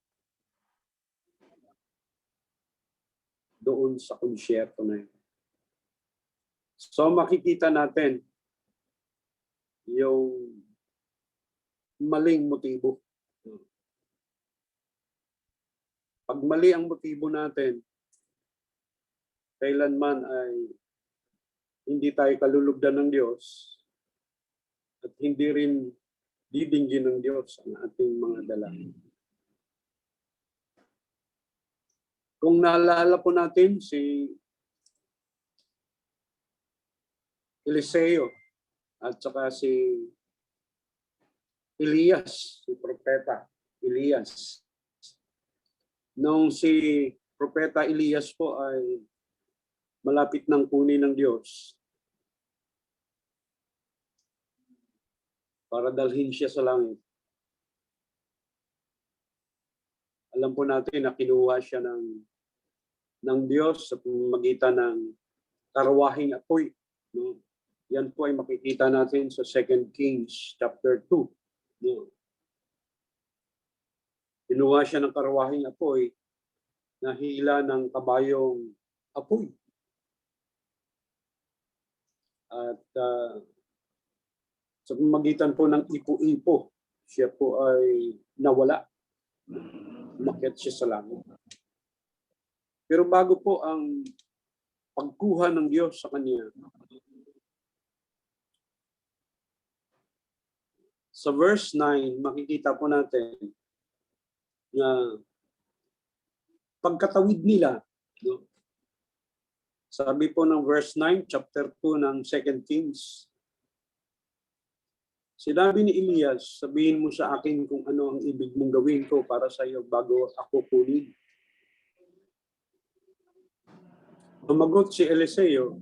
doon sa konsyerto na yun. So makikita natin yung maling motibo. Pag mali ang motibo natin, kailanman ay hindi tayo kalulugdan ng Diyos at hindi rin didinggin ng Diyos ang ating mga dalangin. Kung naalala po natin si Eliseo at saka si Elias, si Propeta Elias. Nung si Propeta Elias po ay malapit ng kunin ng Diyos, para dalhin siya sa langit. Alam po natin na kinuha siya ng Diyos sa pamamagitan ng karwahing apoy. No? Yan po ay makikita natin sa 2 Kings chapter 2. No? Kinuha siya ng karwahing apoy na hila ng kabayong apoy. At sa pamamagitan po ng ipo-ipo, siya po ay nawala. Umakyat siya sa langit. Pero bago po ang pagkuha ng Diyos sa kanya, sa verse 9, makikita po natin na pagkatawid nila, no? Sabi po ng verse 9, chapter 2 ng 2 Kings, sinabi ni Elias, sabihin mo sa akin kung ano ang ibig mong gawin ko para sa iyo bago ako kunin. Sumagot si Eliseo,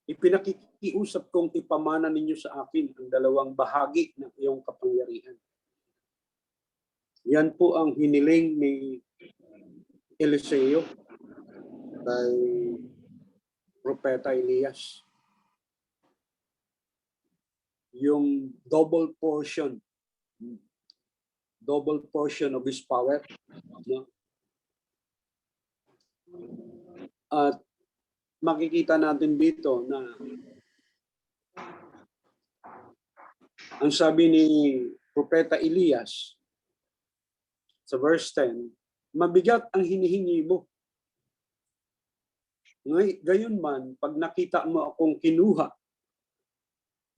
ipinakikiusap kong ipamana ninyo sa akin ang dalawang bahagi ng iyong kapangyarihan. Yan po ang hiniling ni Eliseo kay Propeta Elias. Yung double portion of his power. No? At makikita natin dito na ang sabi ni Propeta Elias sa verse 10, mabigat ang hinihingi mo. Gayon man, pag nakita mo akong kinuha,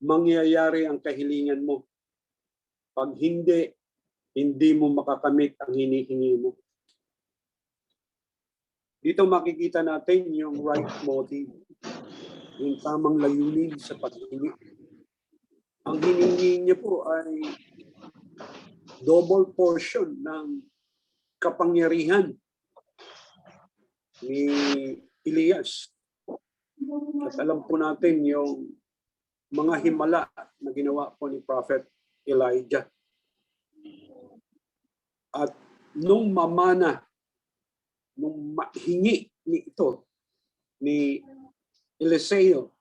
mangyayari ang kahilingan mo. Pag hindi mo makakamit ang hinihingi mo. Dito makikita natin yung right motive, yung tamang layunin sa paghingi. Ang hiningi niya po ay double portion ng kapangyarihan ni Elias. At alam po natin yung mga himala na ginawa po ni Prophet Elijah. At nung mamana, nung mahingi ni Eliseo,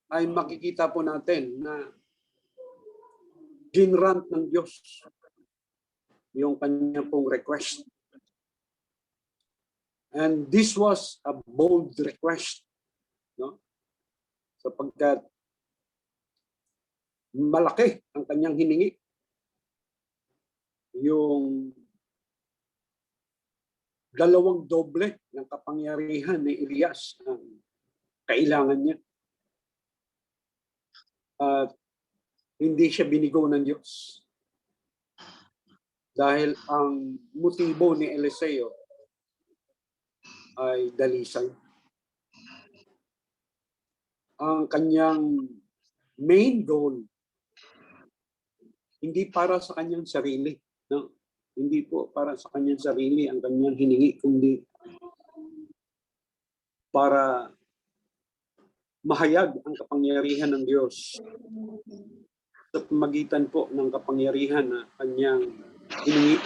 ay makikita po natin na ginrant ng Diyos yung kanya pong request. And this was a bold request, no? Sapagkat malaki ang kanyang hiningi. Yung dalawang doble ng kapangyarihan ni Elias ang kailangan niya. At hindi siya binigo ng Diyos. Dahil ang motibo ni Eliseo ay dalisay. Ang kanyang main goal, hindi para sa kanyang sarili. No? Hindi po para sa kanyang sarili ang kanyang hiningi, kundi para mahayag ang kapangyarihan ng Diyos sa pamagitan po ng kapangyarihan na kanyang hiningi.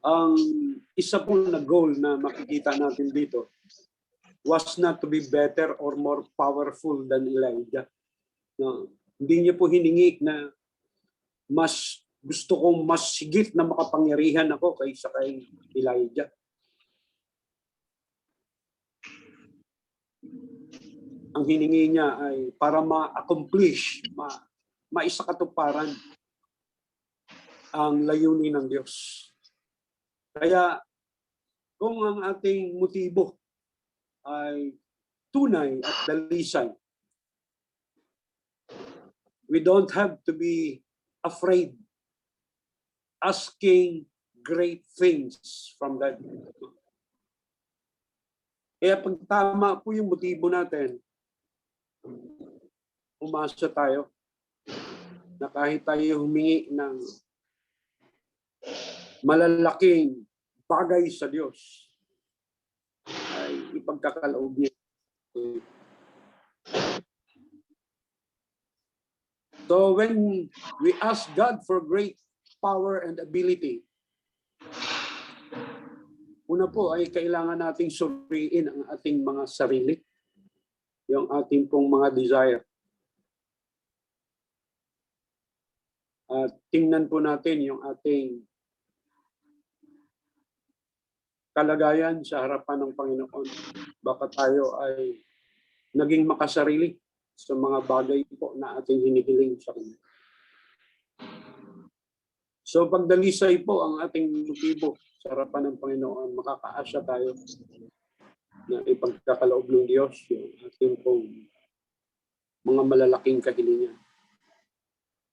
Ang isa po na goal na makikita natin dito was not to be better or more powerful than Elijah. No, hindi niya po hiningi na gusto kong mas sigit na makapangyarihan ako kaysa kay Elijah. Ang hiningi niya ay para ma-accomplish, maisakatuparan ang layunin ng Diyos. Kaya kung ang ating motibo ay tunay at dalisay, we don't have to be afraid asking great things from God. Kaya pag tama po yung motibo natin, umasa tayo na kahit tayo humingi ng malalaking bagay sa Diyos, ay ipagkakaloob niya. So when we ask God for great power and ability, una po ay kailangan nating suriin ang ating mga sarili, yung ating pong mga desire. At tingnan po natin yung ating kalagayan sa harapan ng Panginoon. Baka tayo ay naging makasarili sa mga bagay po na ating hinihiling sa Kanya. So pagdalisay po ang ating motibo sa harapan ng Panginoon, makakaasya tayo na ipagkakaloob ng Diyos yung ating pong mga malalaking kahilingan.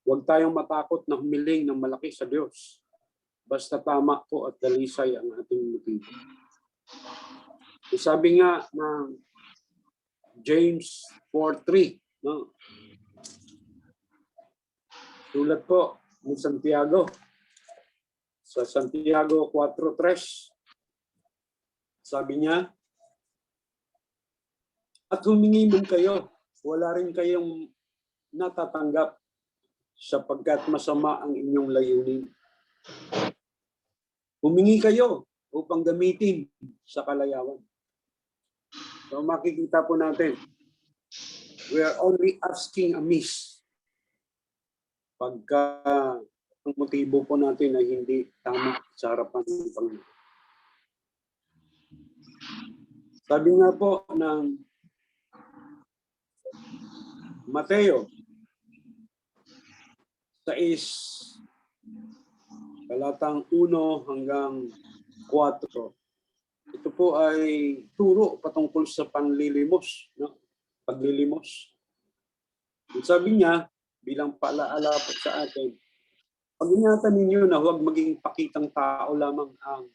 Huwag tayong matakot na humiling ng malaki sa Diyos. Basta tama po at dalisay ang ating motibo. Sabi nga ng James 4:3, no? Sulat po ni Santiago sa Santiago 4:3. Sabi niya, at humingi man kayo, wala rin kayong natatanggap sapagkat masama ang inyong layunin. Humingi kayo upang gamitin sa kalayawan. So makikita po natin, we are only asking amiss pagka ang motibo po natin ay hindi tama sa harapan ng Panginoon. Sabi nga po ng Mateo 6, talatang 1 hanggang 4. Ito po ay turo patungkol sa panlilimos, no? Paglilimos. Sabi niya, bilang paalaala po sa atin, pag-ingatan ninyo na huwag maging pakitang tao lamang ang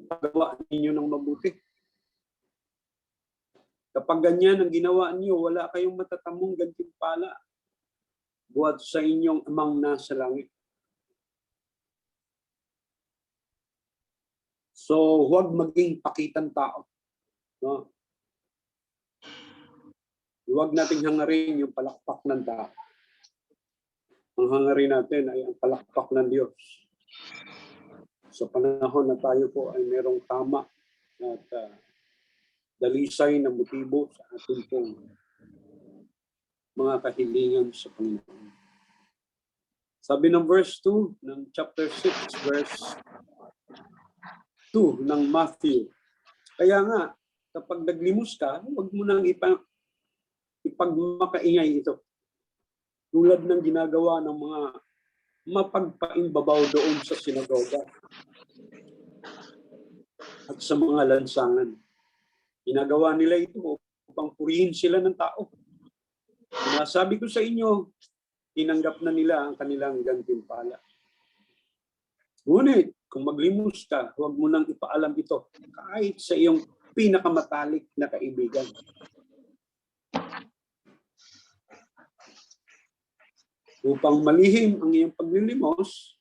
paggawa ninyo ng mabuti. Kapag ganyan ang ginawa niyo, wala kayong matatamong gantimpala buhat sa inyong amang nasa langit. So, huwag maging pakitang tao. No? Huwag nating hangarin yung palakpak ng tao. Ang hangarin natin ay ang palakpak ng Diyos. Sa panahon na tayo po ay merong tama at dalisay na motibo sa ating pong mga kahilingan sa Panginoon. Sabi ng verse 2 ng chapter 6, verse 2 ng Matthew. Kaya nga, kapag naglimos ka, huwag mo nang ipagmakaingay ito. Tulad ng ginagawa ng mga mapagpaimbabaw doon sa sinagoga at sa mga lansangan. Ginagawa nila ito upang purihin sila ng tao. Sinasabi ko sa inyo, tinanggap na nila ang kanilang gantimpala. Ngunit, kung maglimos ka, huwag mo nang ipaalam ito kahit sa iyong pinakamatalik na kaibigan. Upang malihim ang iyong paglilimos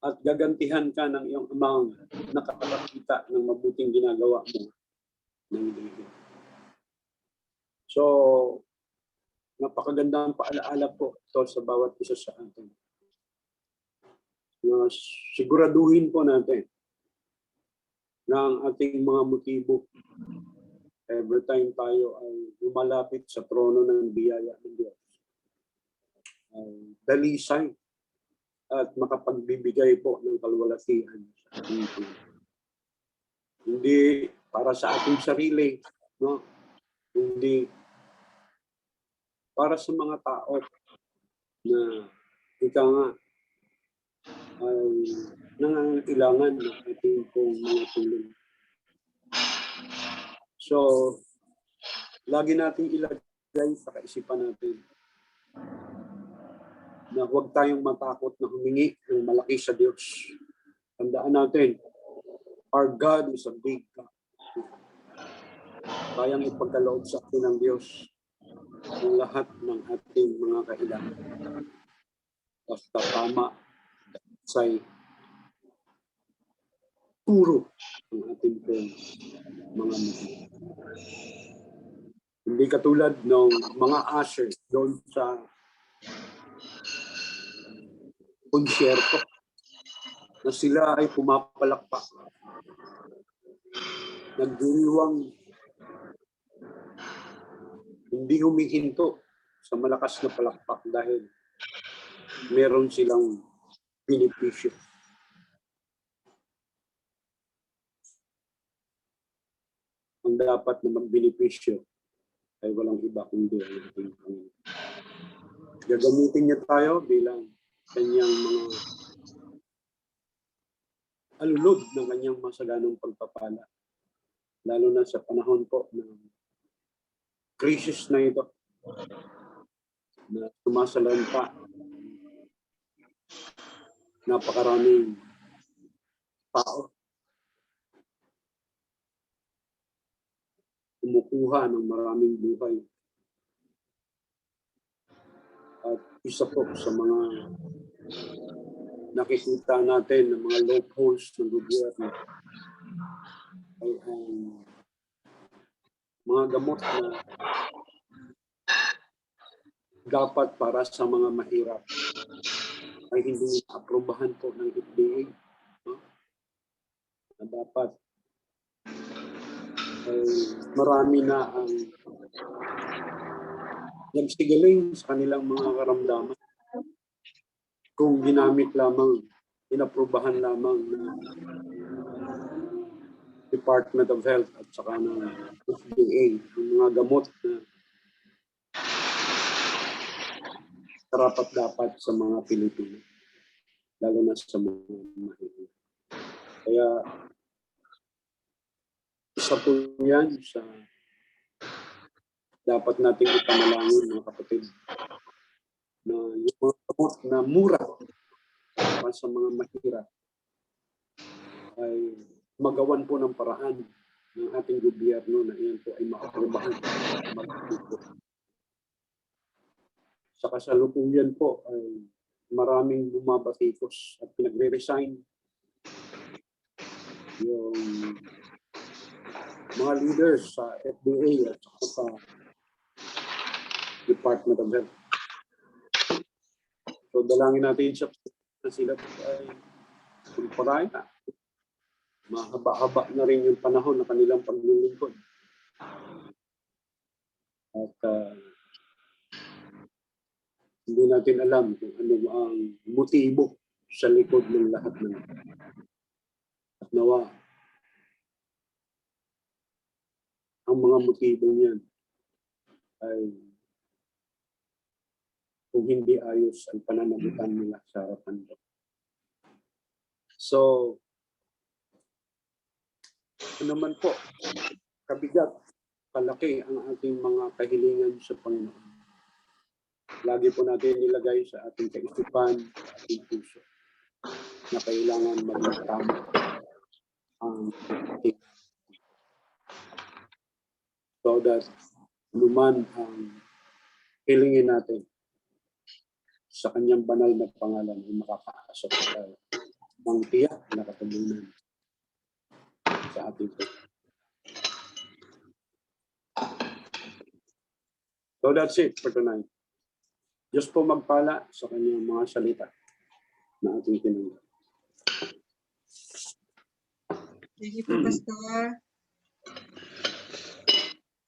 at gagantihan ka ng iyong amang nakakakita ng mabuting ginagawa mo ng iligid. So, napakagandang paalaala po ito sa bawat isa sa atin. Siguraduhin po natin na ang ating mga motibo every time tayo ay lumalapit sa trono ng biyaya ng Diyos. Dalisay at makapagbibigay po ng kalwalatian sa ating Panginoon. Hindi para sa ating sarili, no? Hindi para sa mga tao na ika nga ay nangangailangan ng ating pong mga tulong. So, lagi nating ilagay sa kaisipan natin na huwag tayong matakot na humingi ng malaki sa Diyos. Tandaan natin, our God is a big God. Kayang ipagkaloob sa atin ng Diyos ang lahat ng ating mga kailangan. Basta tama, say, puro ang ating pong mga musik. Hindi katulad ng mga ushers doon sa konsyerto na sila ay pumapalakpak. Nagdiriwang hindi humihinto sa malakas na palakpak dahil meron silang benepisyo. Ang dapat na magbenepisyo ay walang iba kundi ang ating Panginoon. Gagamitin niya tayo bilang kanyang mga alulod ng kanyang masaganang pagpapala. Lalo na sa panahon po ng krisis na ito na sumasalanta. Napakaraming tao kumukuha ng maraming buhay. At isa po sa mga nakikita natin ng mga loopholes ng gobyerno ay ang mga gamot na dapat para sa mga mahirap ay hindi aprubahan po ng FDA. Na dapat ay marami na ang nagsigaling sa kanilang mga karamdaman kung ginamit lamang, inaprubahan lamang ng Department of Health at saka ng FDA ang mga gamot na karapat-dapat sa mga Pilipino, lalo na sa mga mahirap. Kaya isa po yan sa dapat nating ipanalangin, mga kapatid, na yung mga gamot na mura para sa mga mahirap ay magawan po ng paraan ng ating gobyerno na iyan po ay maaprubahan. Sa kasalukuyan po ay maraming bumabatikos at pinagre-resign yung mga leaders sa FDA at sa Department of Health. So dalangin natin siya na sila ay kumparain na. Mahaba-haba na rin yung panahon na kanilang paglilingkod. At hindi natin alam kung ano ang motibo sa likod ng lahat ng ito. At nawa, ang mga motibo niyan ay kung hindi ayos ang pananagutan nila sa harapan ko. So, ano man po, kabigat, kalaki ang ating mga kahilingan sa Panginoon. Lagi po natin nilagay sa ating kaisipan, sa ating puso, na kailangan maging tama ang ating. So that luman ang hilingin natin sa kanyang banal na pangalan ay makakaasok tayo ng tiyak na katalunan sa ating puso. So that's it for tonight. Diyos po magpala sa kanyang mga salita na ating tinanggap. Thank you po, Pastor.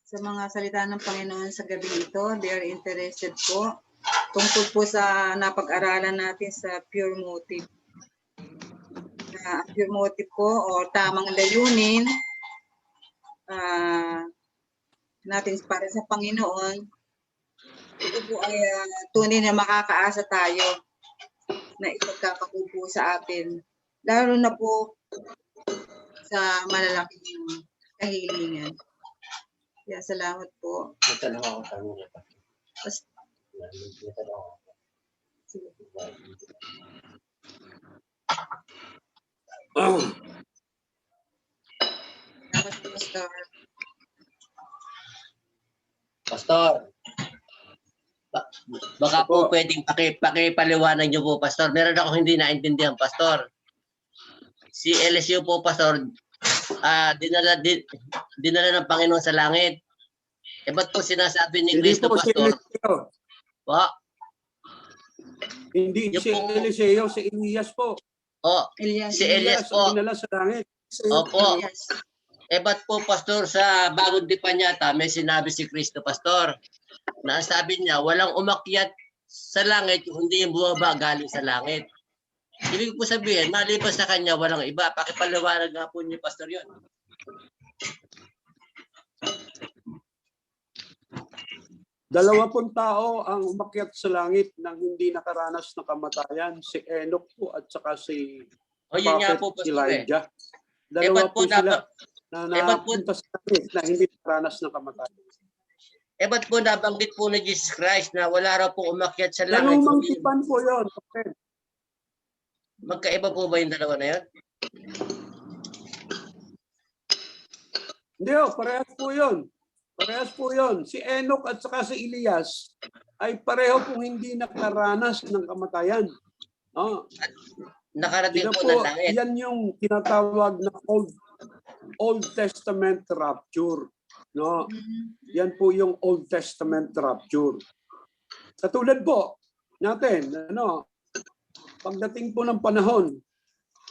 Sa mga salita ng Panginoon sa gabi ito, very interested po tungkol po sa napag-aralan natin sa pure motive. Pure motive po o tamang layunin natin para sa Panginoon. Ito po ay tunay na makakaasa tayo na ipagkakakupo sa atin. Lalo na po sa malalaking kahilingan. Kaya salamat po. May tanong ako sa inyo. May tanong ako. Sige. Salamat po, Pastor. Pastor, baka po pwedeng pakipaliwanag niyo po, Pastor. Meron ako hindi naintindihan, Pastor. si Eliseo po, Pastor, dinala ng Panginoon sa langit. Eh, ba't po sinasabi ni Hindi Cristo, po si Pastor? Eliseo. Po? Hindi Yung si pong- Eliseo, si Elias po. Oh, Elias. si Elias ang po. dinala sa langit. Opo. Elias. Eh, ba't po, Pastor, sa bagong tipan yata, may sinabi si Cristo, Pastor, na sabi niya, walang umakyat sa langit kung hindi yung bumaba galing sa langit. Ibig po sabihin, maliban sa kanya, walang iba. Pakipaliwanag nga po niyo, Pastor, yun. Dalawa pong tao ang umakyat sa langit nang hindi nakaranas ng kamatayan. Si Enoch po at saka si O, yun nga Prophet po, Pastor, eh. Elijah. Eh, Dalawa ba't po sila na ba't po- napunta sa langit na hindi nakaranas ng kamatayan. Eh, ba't po nabanggit po ni Jesus Christ na wala raw pong umakyat sa langit? Dalawang tipan po yun. Okay. Magkaiba po ba yung dalawa na yun? Hindi parehas po yun. Parehas po yun. Si Enoch at saka si Elias ay pareho pong hindi nakaranas ng kamatayan. Nakarating Sila po po, ng langit. yan yung tinatawag na Old Testament rapture. No? Yan po yung Old Testament rapture. Katulad po natin, pagdating po ng panahon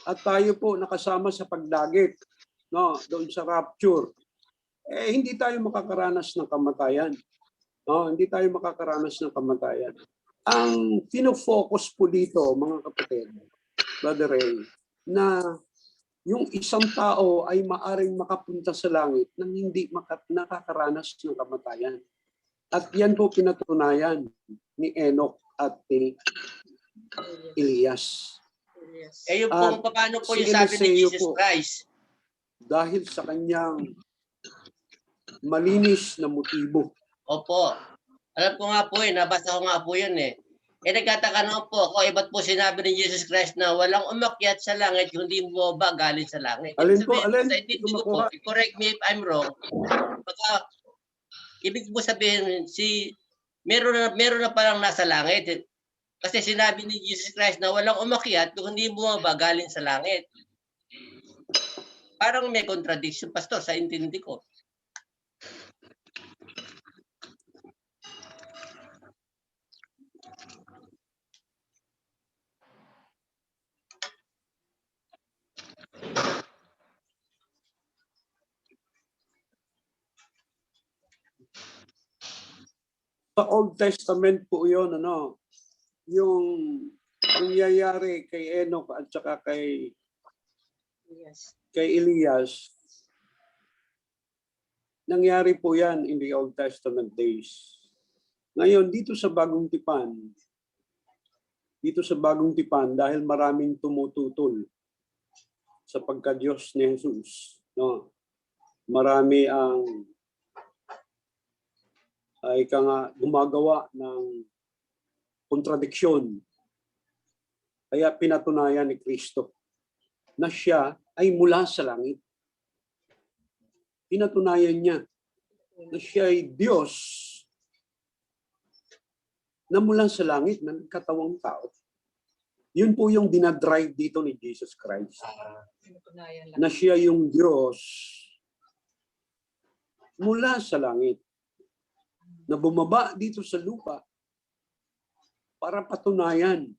at tayo po nakasama sa pagdagit, doon sa rapture, hindi tayo makakaranas ng kamatayan. Hindi tayo makakaranas ng kamatayan. Ang fino-focus po dito, mga kapatid, Brother Ray, na yung isang tao ay maaring makapunta sa langit nang hindi nakakaranas ng kamatayan. At yan po pinatunayan ni Enoch at ni Elias. Eh, yung At pong paano po si yung sabi ni Eliseo Jesus po, Christ? dahil sa kanyang malinis na motibo. Opo. Alam ko nga po nabasa ko nga po yun eh. Eh, nagkataka naman po ako, ba't po sinabi ni Jesus Christ na walang umakyat sa langit kung hindi mo ba galing sa langit? Alin po, Sabihin alin? sa intindi ko po, correct me if I'm wrong. Baka, ibig po sabihin, meron na palang nasa langit. Kasi sinabi ni Jesus Christ na walang umakyat kung hindi bumaba galing sa langit. Parang may contradiction, Pastor, sa intindi ko. Sa Old Testament po yun, yung nangyayari kay Enoch at saka kay Elias, nangyari po yan in the Old Testament days. Ngayon, dito sa Bagong Tipan, dahil maraming tumututol sa pagka-Diyos ni Jesus, marami ang gumagawa ng kontradiksyon. Kaya pinatunayan ni Kristo na siya ay mula sa langit. Pinatunayan niya na siya ay Diyos na mula sa langit na katawang tao. Yun po yung dinadrive dito ni Jesus Christ. Na siya yung Diyos mula sa langit na bumaba dito sa lupa para patunayan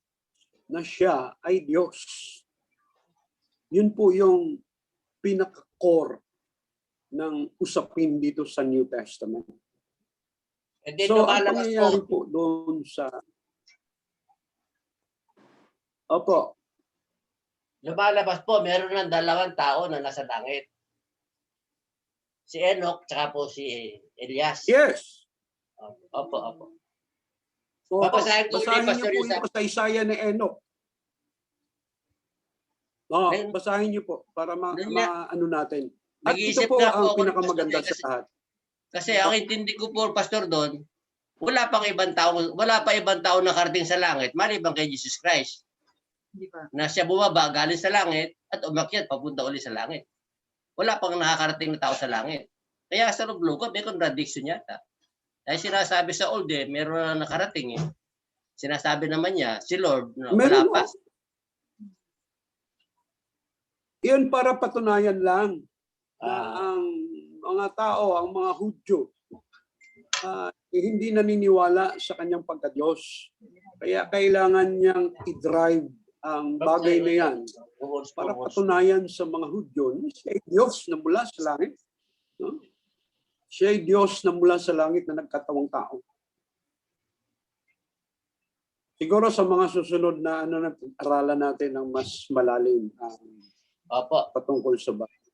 na siya ay Diyos. Yun po yung pinaka-core ng usapin dito sa New Testament. And then So, ang lumalabas pangyayari po, po doon sa... Opo, meron ng dalawang tao na nasa langit. Si Enoch, tsaka po si Elias. yes. Opo. Opo. Babasahin ko ulit, Basahin niyo Pastor, po yung yung kasaysayan ni Enoch. Basahin niyo po para ano natin. At ito Nag-iisip po na po ang ako, pinakamaganda Pastor, sa lahat. Kasi ang intindi ko po, Pastor, doon, wala pa ibang tao nakarating sa langit, maliban kay Jesus Christ. Na siya bumaba galing sa langit at umakyat papunta ulit sa langit. Wala pang nakakarating na tao sa langit. Kaya sa Luglugot, may contradiction yata. Dahil sinasabi sa old meron na nakarating eh. Sinasabi naman niya, si Lord, wala Meron pa. po. Iyon para patunayan lang na ang mga tao, ang mga Hudyo, hindi naniniwala sa kanyang pagka-Diyos. Kaya kailangan niyang i-drive ang bagay na yan para patunayan sa mga Hudyo na siya ay Diyos na mula sa langit. No? Siya ay Diyos na mula sa langit na nagkatawang tao. Siguro sa mga susunod na aralan natin ng mas malalim patungkol sa bagay.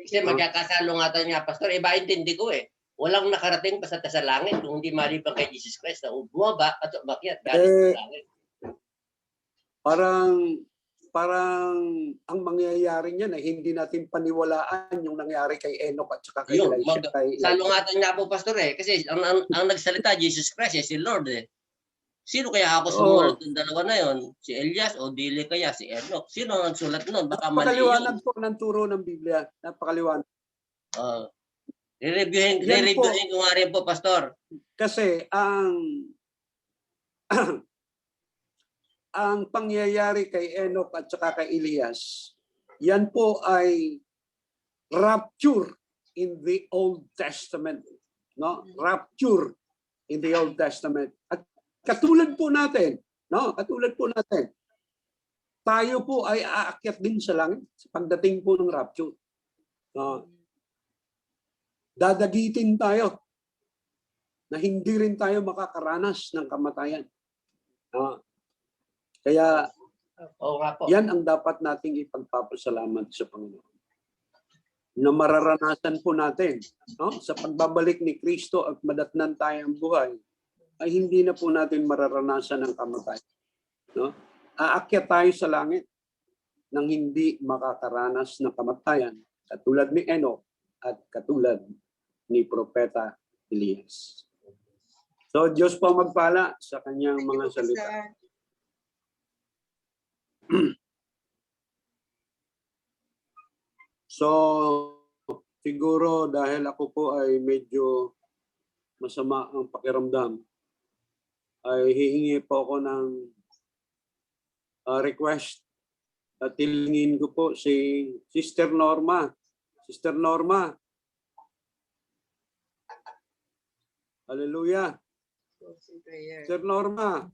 Kasi magkakasalo nga tayo nga, Pastor. Iba intindi ko eh. Walang nakarating pa sa langit kung hindi maliban kay Jesus Christ na bumaba at umakyat galing sa langit. Parang ang mangyayari niyan ay hindi natin paniwalaan yung nangyari kay Enoch at saka kay Elijah. Salungatan nga po, Pastor eh. Kasi ang nagsalita, Jesus Christ, si Lord eh. Sino kaya ako sumulat ng dalawa na yon? Si Elias o dili kaya si Enoch? Sino ang nagsulat nun? Baka mali yun. Napakaliwanag po ng turo ng Biblia. Napakaliwanag. Re-reviewin ko nga rin po, Pastor. Kasi ang pangyayari kay Enoch at saka kay Elias, yan po ay rapture in the Old Testament. No? Rapture in the Old Testament. At katulad po natin, no? Katulad po natin, tayo po ay aakyat din sa langit sa pagdating po ng rapture. Dadagitin tayo na hindi rin tayo makakaranas ng kamatayan. Kaya yan ang dapat nating ipagpapasalamat sa Panginoon. Na mararanasan po natin, no? Sa pagbabalik ni Kristo at madatnan tayong buhay, ay hindi na po natin mararanasan ang kamatayan. No? Aakyat tayo sa langit nang hindi makakaranas ng kamatayan, katulad ni Enoch at katulad ni Propeta Elias. So, Diyos po magpala sa kanyang mga salita. So, siguro dahil ako po ay medyo masama ang pakiramdam, ay hihingi po ako ng request at tilingin ko po si Sister Norma. Sister Norma. Hallelujah. Sister Norma.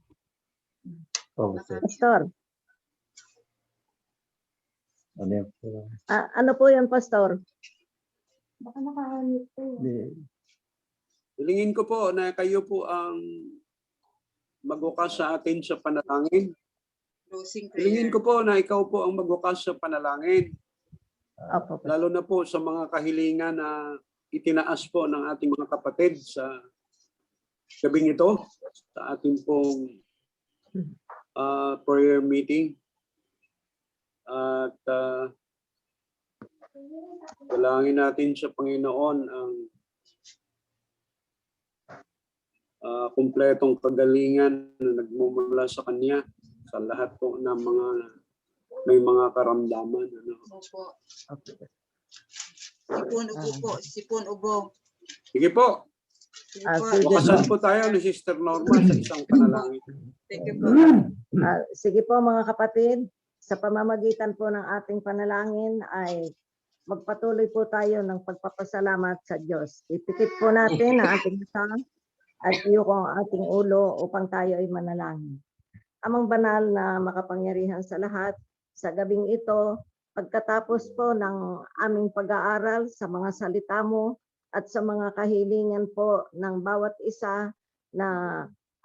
Pastor. Ano po yan, Pastor? Baka nakahanip po. Hilingin ko po na kayo po ang magwakas sa atin sa panalangin. Hilingin ko po na ikaw po ang magwakas sa panalangin. Lalo na po sa mga kahilingan na itinaas po ng ating mga kapatid sa gabing ito, sa ating pong prayer meeting. At dalangin natin sa Panginoon ang kumpletong kagalingan na nagmumula sa Kanya sa lahat po ng mga may mga karamdaman. Sipon Ubo. Sige po. Wakasan po tayo ni Sister Norma sa isang panalangin. Sige po mga kapatid, sa pamamagitan po ng ating panalangin ay magpatuloy po tayo ng pagpapasalamat sa Diyos. Ipikit po natin ang ating mata at iyong ang ating ulo upang tayo ay manalangin. Amang banal na makapangyarihan sa lahat, sa gabing ito, pagkatapos po ng aming pag-aaral sa mga salita mo at sa mga kahilingan po ng bawat isa na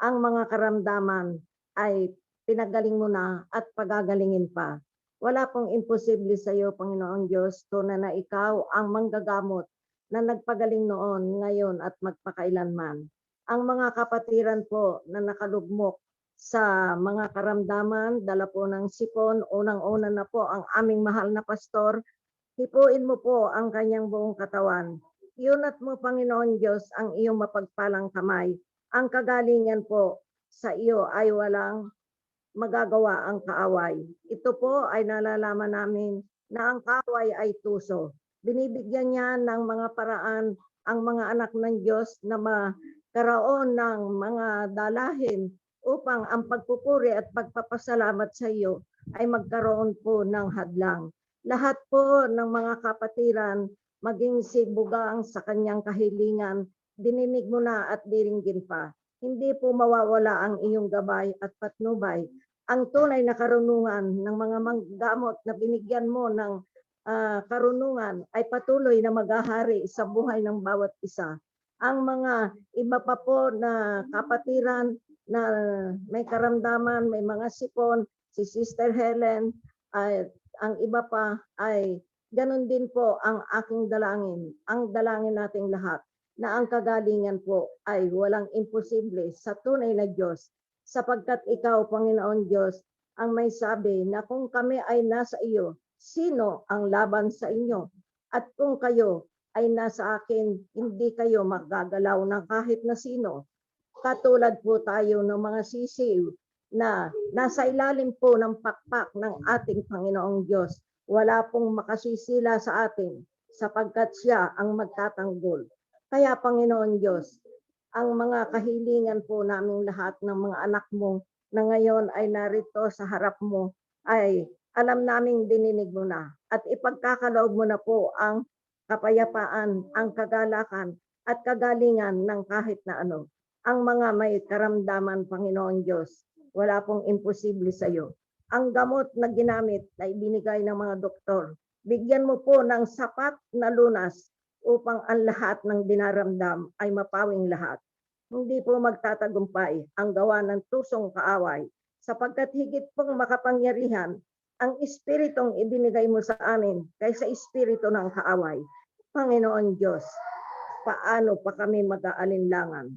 ang mga karamdaman ay pinagaling mo na at pagagalingin pa. Wala pong imposible sa iyo, Panginoong Diyos, tunay na ikaw ang manggagamot na nagpagaling noon, ngayon at magpakailanman. Ang mga kapatiran po na nakalugmok sa mga karamdaman, dala po ng sipon, unang-una na po ang aming mahal na pastor, hipuin mo po ang kanyang buong katawan. Iunat mo, Panginoon Diyos, ang iyong mapagpalang kamay. Ang kagalingan po sa iyo ay walang magagawa ang kaaway. Ito po ay nalalaman namin na ang kaaway ay tuso. Binibigyan niya ng mga paraan ang mga anak ng Diyos na magkaroon ng mga dalahin upang ang pagpupuri at pagpapasalamat sa iyo ay magkaroon po ng hadlang. Lahat po ng mga kapatiran, maging si Bugang sa kanyang kahilingan, dininig mo na at diringgin pa. Hindi po mawawala ang iyong gabay at patnubay. Ang tunay na karunungan ng mga manggamot na binigyan mo ng karunungan ay patuloy na maghahari sa buhay ng bawat isa. Ang mga iba pa po na kapatiran na may karamdaman, may mga sipon, si Sister Helen, ay ang iba pa ay ganun din po ang aking dalangin, ang dalangin nating lahat, na ang kagalingan po ay walang imposible sa tunay na Diyos, sapagkat ikaw, Panginoon Diyos, ang may sabi na kung kami ay nasa iyo, sino ang laban sa inyo? At kung kayo ay nasa akin, hindi kayo magagalaw ng kahit na sino. Katulad po tayo ng mga sisiw na nasa ilalim po ng pakpak ng ating Panginoong Diyos. Wala pong makasisila sa atin sapagkat siya ang magtatanggol. Kaya Panginoon Diyos, ang mga kahilingan po naming lahat ng mga anak mo na ngayon ay narito sa harap mo ay alam naming dininig mo na at ipagkakaloob mo na po ang kapayapaan, ang kagalakan at kagalingan ng kahit na ano. Ang mga may karamdaman, Panginoon Diyos, wala pong imposible sa iyo. Ang gamot na ginamit na ibinigay ng mga doktor, bigyan mo po ng sapat na lunas upang ang lahat ng dinaramdam ay mapawing lahat. Hindi po magtatagumpay ang gawa ng tusong kaaway, sapagkat higit pong makapangyarihan ang espiritong ibinigay mo sa amin kaysa espiritu ng kaaway. Panginoon Diyos, paano pa kami mag-aalinlangan?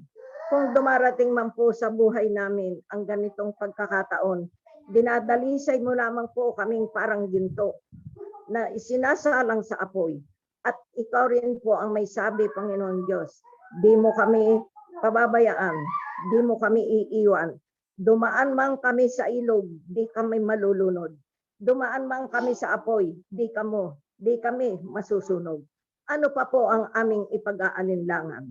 Kung dumarating man po sa buhay namin ang ganitong pagkakataon, dinadalisay mo lamang po kaming parang ginto na isinasalang sa apoy. At ikaw rin po ang may sabi, Panginoon Diyos, di mo kami pababayaan, di mo kami iiwan. Dumaan man kami sa ilog, di kami malulunod. Dumaan man kami sa apoy, di kami masusunog. Ano pa po ang aming ipag-aalinlangan?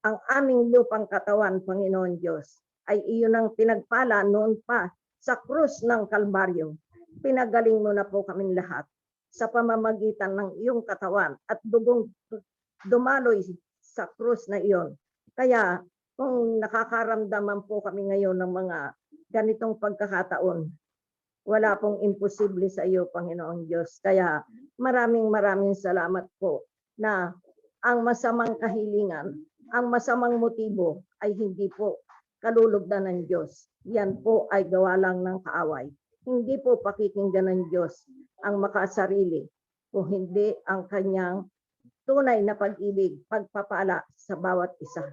Ang aming lupang katawan, Panginoon Diyos, ay iyon ang pinagpala noon pa sa krus ng Kalbaryo. Pinagaling mo na po kaming lahat sa pamamagitan ng iyong katawan at dugong dumaloy sa krus na iyon. Kaya kung nakakaramdaman po kami ngayon ng mga ganitong pagkakataon, wala pong imposible sa iyo, Panginoong Diyos. Kaya maraming salamat po na ang masamang kahilingan, ang masamang motibo ay hindi po kalulugdan ng Diyos. Yan po ay gawa lang ng kaaway. Hindi po pakikinggan ng Diyos ang makasarili, kung hindi ang kanyang tunay na pag-ibig, pagpapala sa bawat isa.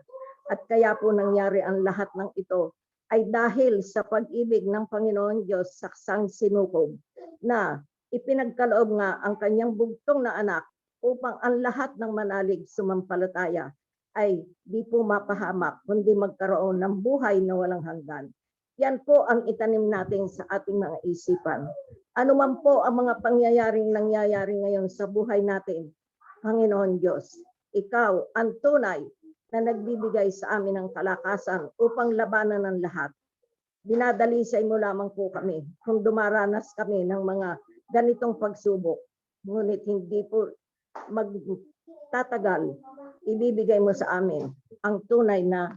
At kaya po nangyari ang lahat ng ito ay dahil sa pag-ibig ng Panginoon Diyos sa sinukob na ipinagkaloob nga ang kanyang bugtong na anak upang ang lahat ng manalig sumampalataya ay di po mapahamak kundi magkaroon ng buhay na walang hanggan. Yan po ang itanim natin sa ating mga isipan. Ano man po ang mga pangyayaring nangyayari ngayon sa buhay natin, Panginoon Diyos, ikaw ang tunay na nagbibigay sa amin ng kalakasan upang labanan ng lahat. Dinadalisay mo lamang po kami kung dumaranas kami ng mga ganitong pagsubok. Ngunit hindi po magtatagal, ibibigay mo sa amin ang tunay na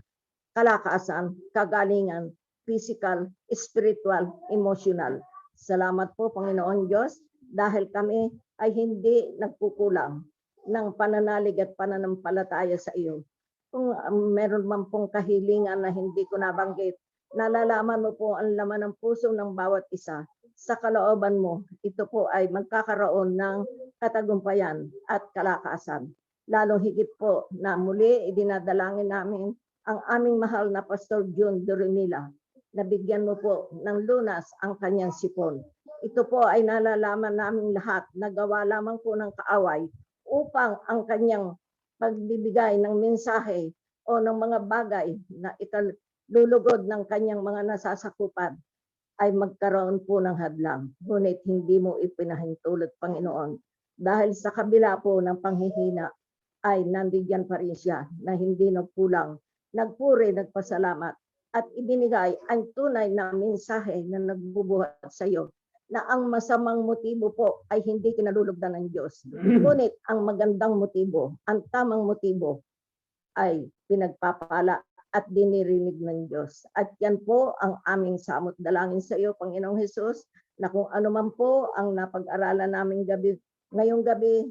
kalakasan, kagalingan, physical, spiritual, emotional. Salamat po, Panginoon Diyos, dahil kami ay hindi nagkukulang ng pananalig at pananampalataya sa iyo. Kung meron man pong kahilingan na hindi ko nabanggit, nalalaman mo po ang laman ng puso ng bawat isa. Sa kalooban mo, ito po ay magkakaroon ng katagumpayan at kalakasan. Lalong higit po na muli idinadalangin namin ang aming mahal na Pastor June Doronila. Nabigyan mo po ng lunas ang kanyang sipon. Ito po ay nalalaman namin lahat na gawa lamang po ng kaaway upang ang kanyang pagbibigay ng mensahe o ng mga bagay na ikalulugod ng kanyang mga nasasakupan ay magkaroon po ng hadlang. Ngunit hindi mo ipinahintulot, Panginoon, dahil sa kabila po ng panghihina ay nandiyan pa rin siya na hindi nagkulang, nagpuri, nagpasalamat at ibinigay ang tunay na mensahe na nagbubuhat sa iyo na ang masamang motibo po ay hindi kinalulugdan ng Diyos. Ngunit ang magandang motibo, ang tamang motibo ay pinagpapala at dinirinig ng Diyos. At yan po ang aming samot dalangin sa iyo, Panginoong Hesus, na kung ano man po ang napag-aralan namin ngayong gabi,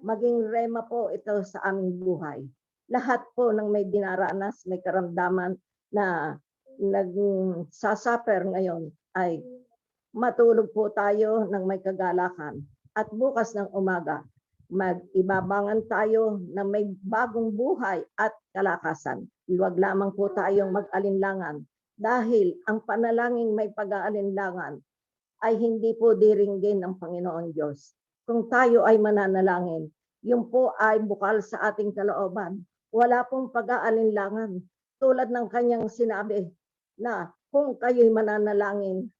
maging rema po ito sa aming buhay. Lahat po ng may dinaranas, may karamdaman na nag-suffer ngayon ay matulog po tayo ng may kagalakan. At bukas ng umaga, mag-ibabangan tayo na may bagong buhay at kalakasan. Huwag lamang po tayong mag-alinlangan dahil ang panalangin may pag-aalinlangan ay hindi po diringgin ng Panginoon Diyos. Kung tayo ay mananalangin, yun po ay bukal sa ating kalooban. Wala pong pag-aalinlangan. Tulad ng kanyang sinabi na kung kayo'y mananalangin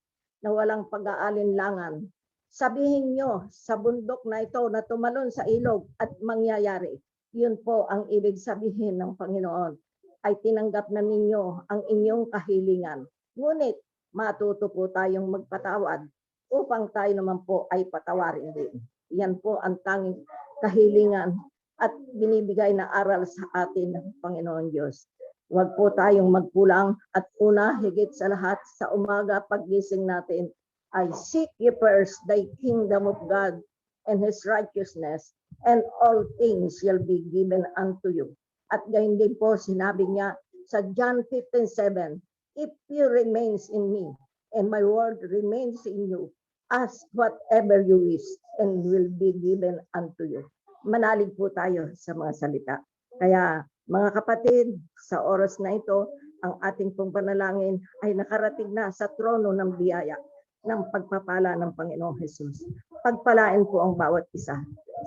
na walang pag-aalinlangan, sabihin nyo sa bundok na ito na tumalon sa ilog at mangyayari. Yun po ang ibig sabihin ng Panginoon, ay tinanggap na ninyo ang inyong kahilingan. Ngunit matuto po tayong magpatawad upang tayo naman po ay patawarin din. Yan po ang tanging kahilingan at binibigay na aral sa atin ng Panginoon Diyos. Huwag po tayong magkulang at una, higit sa lahat, sa umaga paggising natin, ay seek ye first thy kingdom of God and His righteousness, and all things shall be given unto you. At gayon din po, sinabi niya sa John 15:7, if you remains in me, and my word remains in you, ask whatever you wish, and will be given unto you. Manalig po tayo sa mga salita. Kaya, mga kapatid, sa oras na ito, ang ating pong panalangin ay nakarating na sa trono ng biyaya ng pagpapala ng Panginoong Hesus. Pagpalain po ang bawat isa.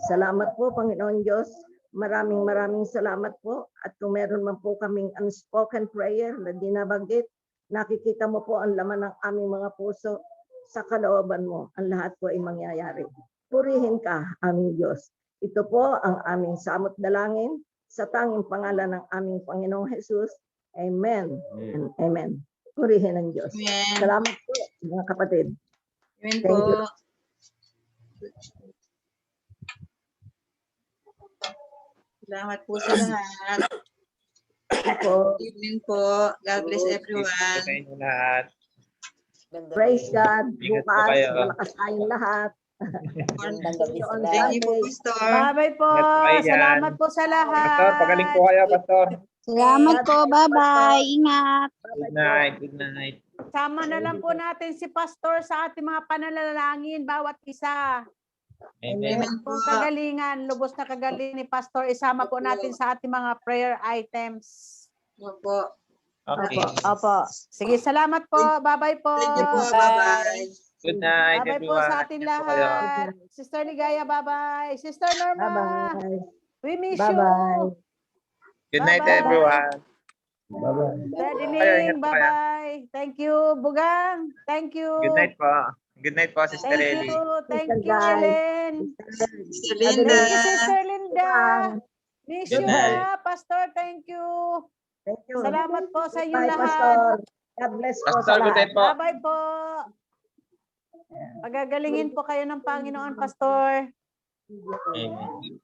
Salamat po, Panginoon Diyos. Maraming salamat po. At kung meron man po kaming unspoken prayer na dinabanggit, nakikita mo po ang laman ng aming mga puso. Sa kalooban mo, ang lahat po ay mangyayari. Purihin ka, aming Diyos. Ito po ang aming samot dalangin sa tanging pangalan ng aming Panginoong Hesus. Amen and amen. Purihin ang Diyos. Amen. Salamat po, mga kapatid. Amen Thank po. you. Salamat po sa lahat. Po. Good evening po. God bless everyone. Sa inyo lahat. Praise God. Ingat po Bukas, kayo. malakas tayong lahat. Magandang gabi sa On lahat. Thank you po, Sunday. Pastor. Bye-bye po. Ingat po kayo dyan. Salamat po sa lahat. Pastor, pagaling po kayo, Pastor. Salamat po. Bye-bye. Ingat. Good night. Good night. Sama na lang po natin si Pastor sa ating mga pananalangin, bawat isa. Amen. Amen po. Kung kagalingan, lubos na kagaling ni Pastor, isama po natin sa ating mga prayer items. Opo. Okay. Opo. Sige, salamat po. Bye-bye po. Thank you po. Bye-bye. Good night, Bye-bye po everyone. sa ating Ingat po kayo. lahat. Sister Ligaya, bye-bye. Sister Norma, Bye-bye. we miss Bye-bye. you. Good night, Bye-bye. everyone. Dad Kayo, Ining, ingat po kayo. bye-bye. Thank you, Bugang. Thank you. Good night po. Good night po, Sister Thank Ellie. you. Thank Sister you, Guy. Ellen. Sister Thank Linda. you, Sister Linda. Miss Good you, night. ha, Pastor. Thank you. Thank you. Salamat po sa inyo Bye, lahat. Pastor. God bless po sa Pastor, good lahat. night po. Bye-bye po. Pagagalingin po kayo ng Panginoon, Pastor. Amen.